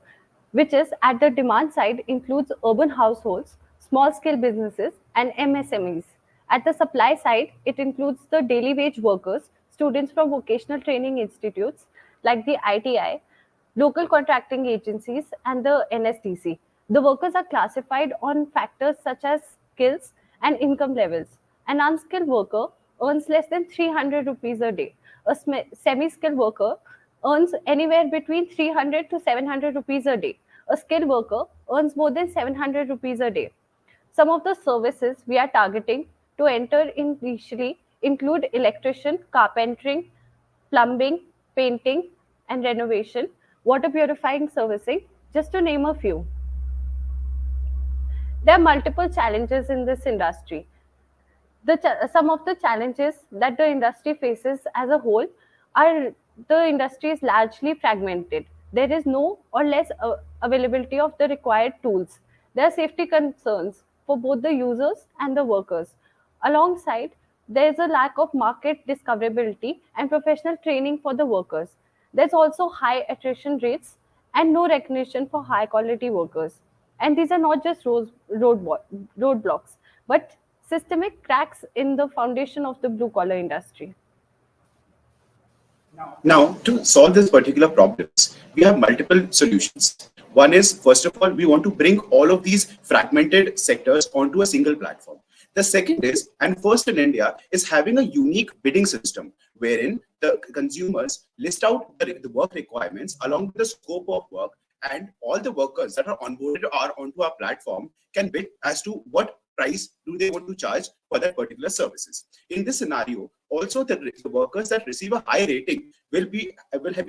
which is at the demand side includes urban households, small scale businesses, and MSMEs. At the supply side, it includes the daily wage workers, students from vocational training institutes like the ITI, local contracting agencies, and the NSTC. The workers are classified on factors such as skills and income levels. An unskilled worker earns less than 300 rupees a day. A semi skilled worker earns anywhere between 300 to 700 rupees a day. A skilled worker earns more than 700 rupees a day. Some of the services we are targeting to enter initially include electrician, carpentering, plumbing, painting and renovation, water purifying servicing, just to name a few. There are multiple challenges in this industry. Some of the challenges that the industry faces as a whole are the industry is largely fragmented. There is no or less availability of the required tools. There are safety concerns for both the users and the workers. Alongside, there is a lack of market discoverability and professional training for the workers. There's also high attrition rates and no recognition for high quality workers. And these are not just roadblocks, but systemic cracks in the foundation of the blue collar industry. Now, to solve this particular problems, we have multiple solutions. One is, first of all, we want to bring all of these fragmented sectors onto a single platform. The second is, and first in India, is having a unique bidding system wherein the consumers list out the work requirements along with the scope of work, and all the workers that are onboarded or onto our platform can bid as to what price do they want to charge for that particular services. In this scenario, also the workers that receive a high rating will be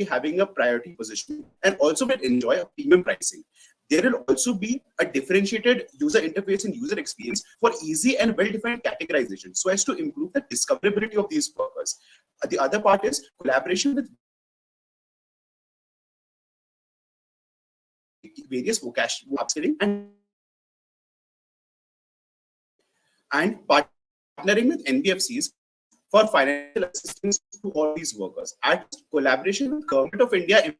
having a priority position and also will enjoy a premium pricing. There will also be a differentiated user interface and user experience for easy and well-defined categorization so as to improve the discoverability of these workers. The other part is collaboration with various vocational upskilling and partnering with NBFCs for financial assistance to all these workers. At collaboration with Government of India,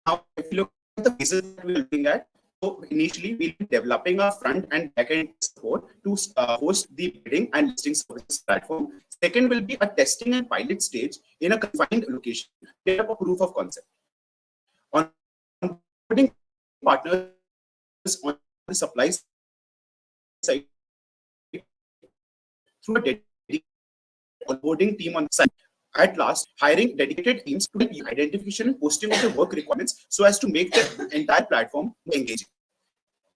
now if you look at the phases that we're looking at, so initially we'll be developing our front and back end support to host the bidding and listing services platform. Second will be a testing and pilot stage in a confined location, develop a proof of concept. On putting partners on the supply side through a dedicated onboarding team on site. At last, hiring dedicated teams to the identification and posting of the work requirements so as to make the entire platform more engaging.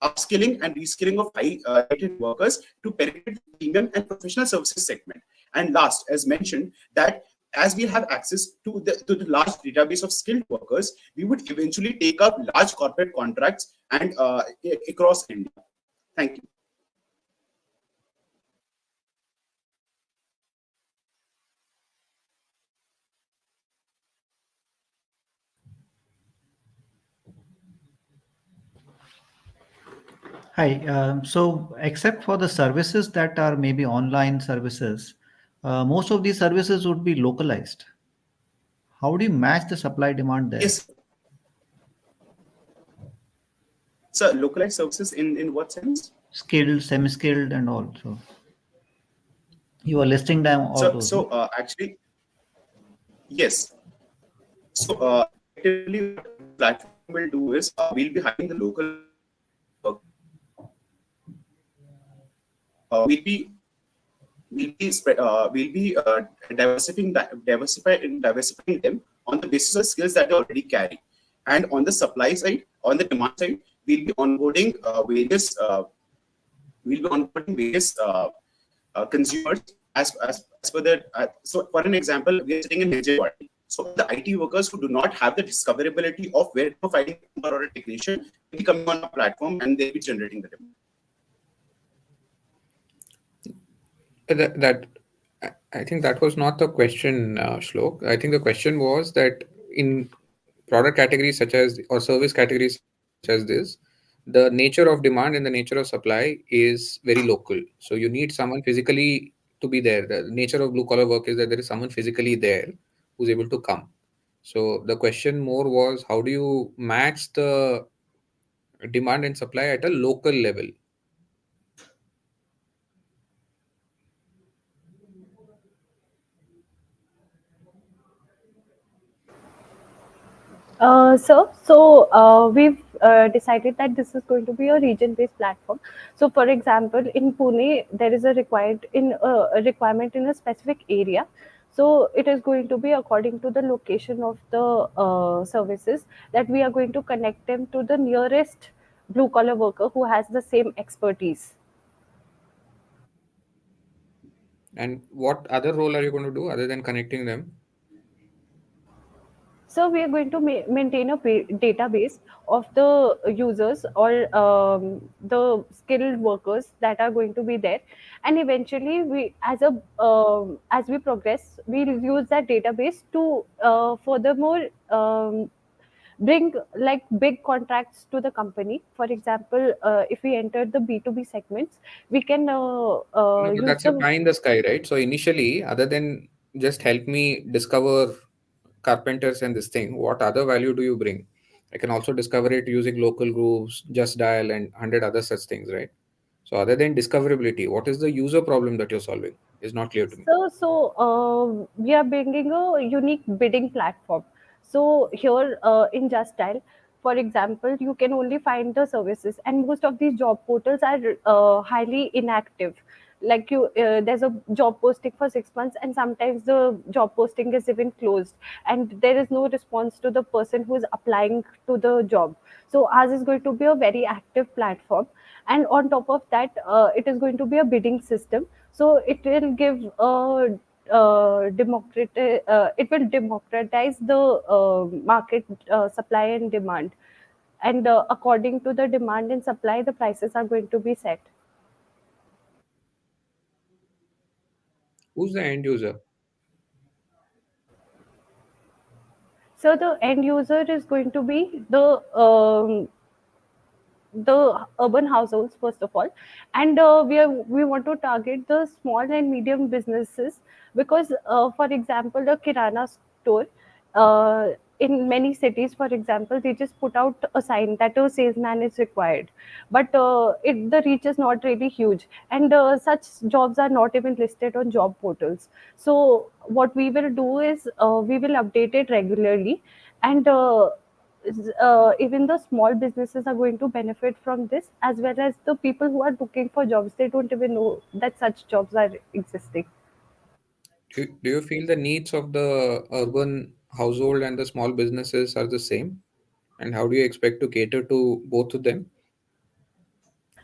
Upskilling and reskilling of high rated workers to penetrate the premium and professional services segment. And last, as mentioned, that as we have access to the large database of skilled workers, we would eventually take up large corporate contracts and across India. Thank you. Hi. So, except for the services that are maybe online services, most of these services would be localized. How do you match the supply demand there? Yes. So localized services in what sense? Skilled, semi-skilled, and all. So you are listing them all those. No? Actually, yes. So effectively, what this platform will do is we'll be hiring the local we'll be diversifying them on the basis of skills that they already carry. And on the supply side, on the demand side, we'll be onboarding various consumers as per the. So, for an example, we are sitting in Hyderabad. So, the IT workers who do not have the discoverability of where to find a plumber or a technician will be coming on a platform and they'll be generating the demand. That I think that was not the question, Shlok. I think the question was that in product categories such as or service categories such as this, the nature of demand and the nature of supply is very local. So you need someone physically to be there. The nature of blue collar work is that there is someone physically there who's able to come. So the question more was, how do you match the demand and supply at a local level? We've decided that this is going to be a region-based platform. So, for example, in Pune, there is a requirement in a specific area. So, it is going to be according to the location of the services that we are going to connect them to the nearest blue-collar worker who has the same expertise. And what other role are you going to do other than connecting them? So we are going to maintain a database of the users or the skilled workers that are going to be there, and eventually as we progress, we'll use that database to furthermore bring like big contracts to the company. For example, if we enter the B2B segments, we can No, but use that's a the. pie in the sky, right? So initially, other than just help me discover carpenters and this thing, what other value do you bring? I can also discover it using local groups, just dial, and 100 other such things, right? So other than discoverability, what is the user problem that you're solving? Is not clear to me. We are bringing a unique bidding platform. So here in Just Dial, for example, you can only find the services, and most of these job portals are highly inactive. Like there's a job posting for 6 months, and sometimes the job posting is even closed, and there is no response to the person who is applying to the job. So ours is going to be a very active platform, and on top of that, it is going to be a bidding system, so it will give it will democratize the market supply and demand, and according to the demand and supply, the prices are going to be set. Who's the end user? So the end user is going to be the urban households first of all, and we want to target the small and medium businesses, because for example, the kirana store in many cities, for example, they just put out a sign that a salesman is required, but the reach is not really huge, and such jobs are not even listed on job portals. So what we will do is we will update it regularly, and even the small businesses are going to benefit from this, as well as the people who are looking for jobs. They don't even know that such jobs are existing. do you feel the needs of the urban household and the small businesses are the same? And how do you expect to cater to both of them?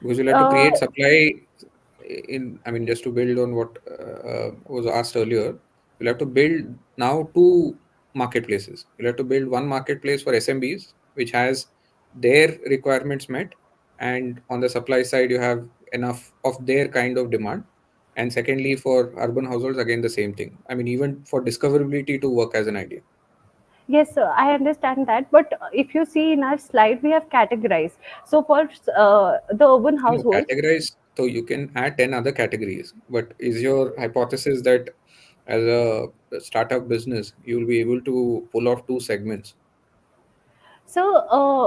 Because you'll have to Uh, create supply in, I mean, just to build on what was asked earlier, you'll have to build now two marketplaces. You'll have to build one marketplace for SMBs, which has their requirements met, and on the supply side, you have enough of their kind of demand. And secondly, for urban households, again, the same thing. I mean, even for discoverability to work as an idea. yes, sir, I understand that. But if you see in our slide, we have categorized. So for the urban No, households, categorize, so you can add 10 other categories. But is your hypothesis that as a startup business, you will be able to pull off two segments? so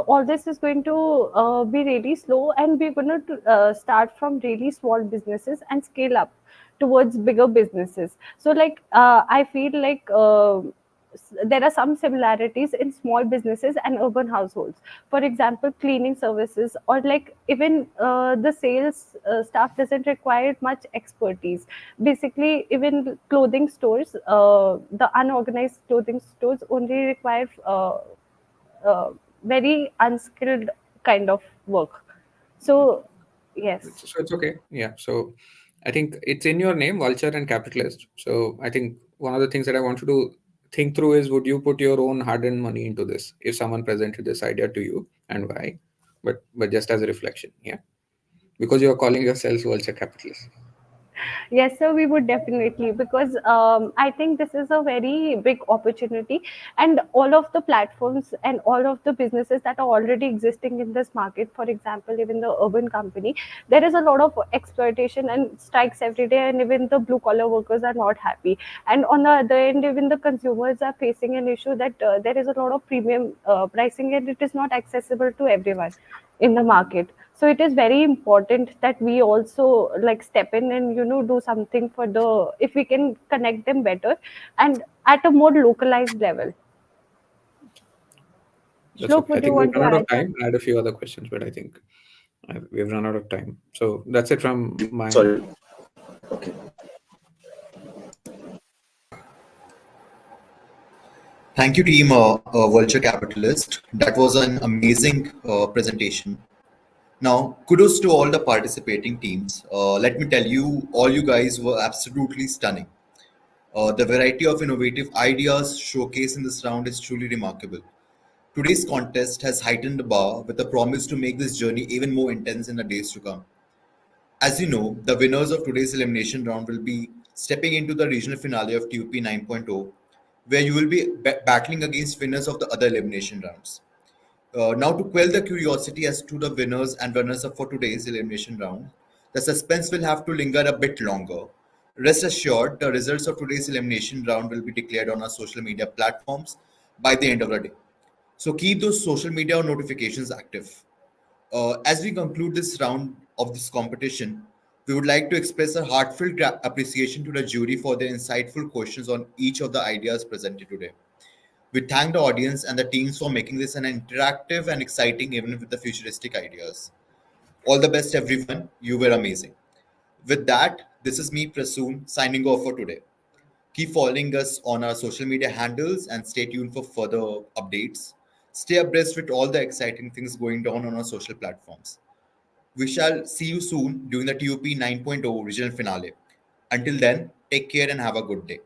all this is going to be really slow, and we're going to start from really small businesses and scale up towards bigger businesses. So, like, I feel like there are some similarities in small businesses and urban households. For example, cleaning services, or like even the sales staff doesn't require much expertise. Basically, even clothing stores, the unorganized clothing stores only require uh, very unskilled kind of work. So, yes. So it's okay. Yeah. So I think it's in your name, vulture and capitalist. So I think one of the things that I want you to think through is, would you put your own hard-earned money into this if someone presented this idea to you, and why? But just as a reflection, yeah. Because you are calling yourselves vulture capitalists. Yes, sir, we would definitely, because I think this is a very big opportunity, and all of the platforms and all of the businesses that are already existing in this market, for example, even the urban company, there is a lot of exploitation and strikes every day, and even the blue collar workers are not happy. And on the other end, even the consumers are facing an issue that there is a lot of premium pricing, and it is not accessible to everyone in the market. So it is very important that we also like step in and do something for the, if we can connect them better and at a more localized level. That's Shlok, okay. I would you think we've want to run out add? of time. I had a few other questions, but I think we've run out of time. So that's it from my end. Sorry. Okay. Thank you, team Vulture Capitalist. That was an amazing presentation. Now, kudos to all the participating teams. Let me tell you, all you guys were absolutely stunning. The variety of innovative ideas showcased in this round is truly remarkable. Today's contest has heightened the bar with a promise to make this journey even more intense in the days to come. As you know, the winners of today's elimination round will be stepping into the regional finale of T.U.P 9.0, where you will be battling against winners of the other elimination rounds. Now, to quell the curiosity as to the winners and runners up for today's elimination round, the suspense will have to linger a bit longer. Rest assured, the results of today's elimination round will be declared on our social media platforms by the end of the day. So keep those social media notifications active. As we conclude this round of this competition, we would like to express a heartfelt appreciation to the jury for their insightful questions on each of the ideas presented today. We thank the audience and the teams for making this an interactive and exciting event with the futuristic ideas. All the best, everyone. You were amazing. With that, this is me, Prasoon, signing off for today. Keep following us on our social media handles and stay tuned for further updates. Stay abreast with all the exciting things going on our social platforms. We shall see you soon during the TUP 9.0 regional finale. Until then, take care and have a good day.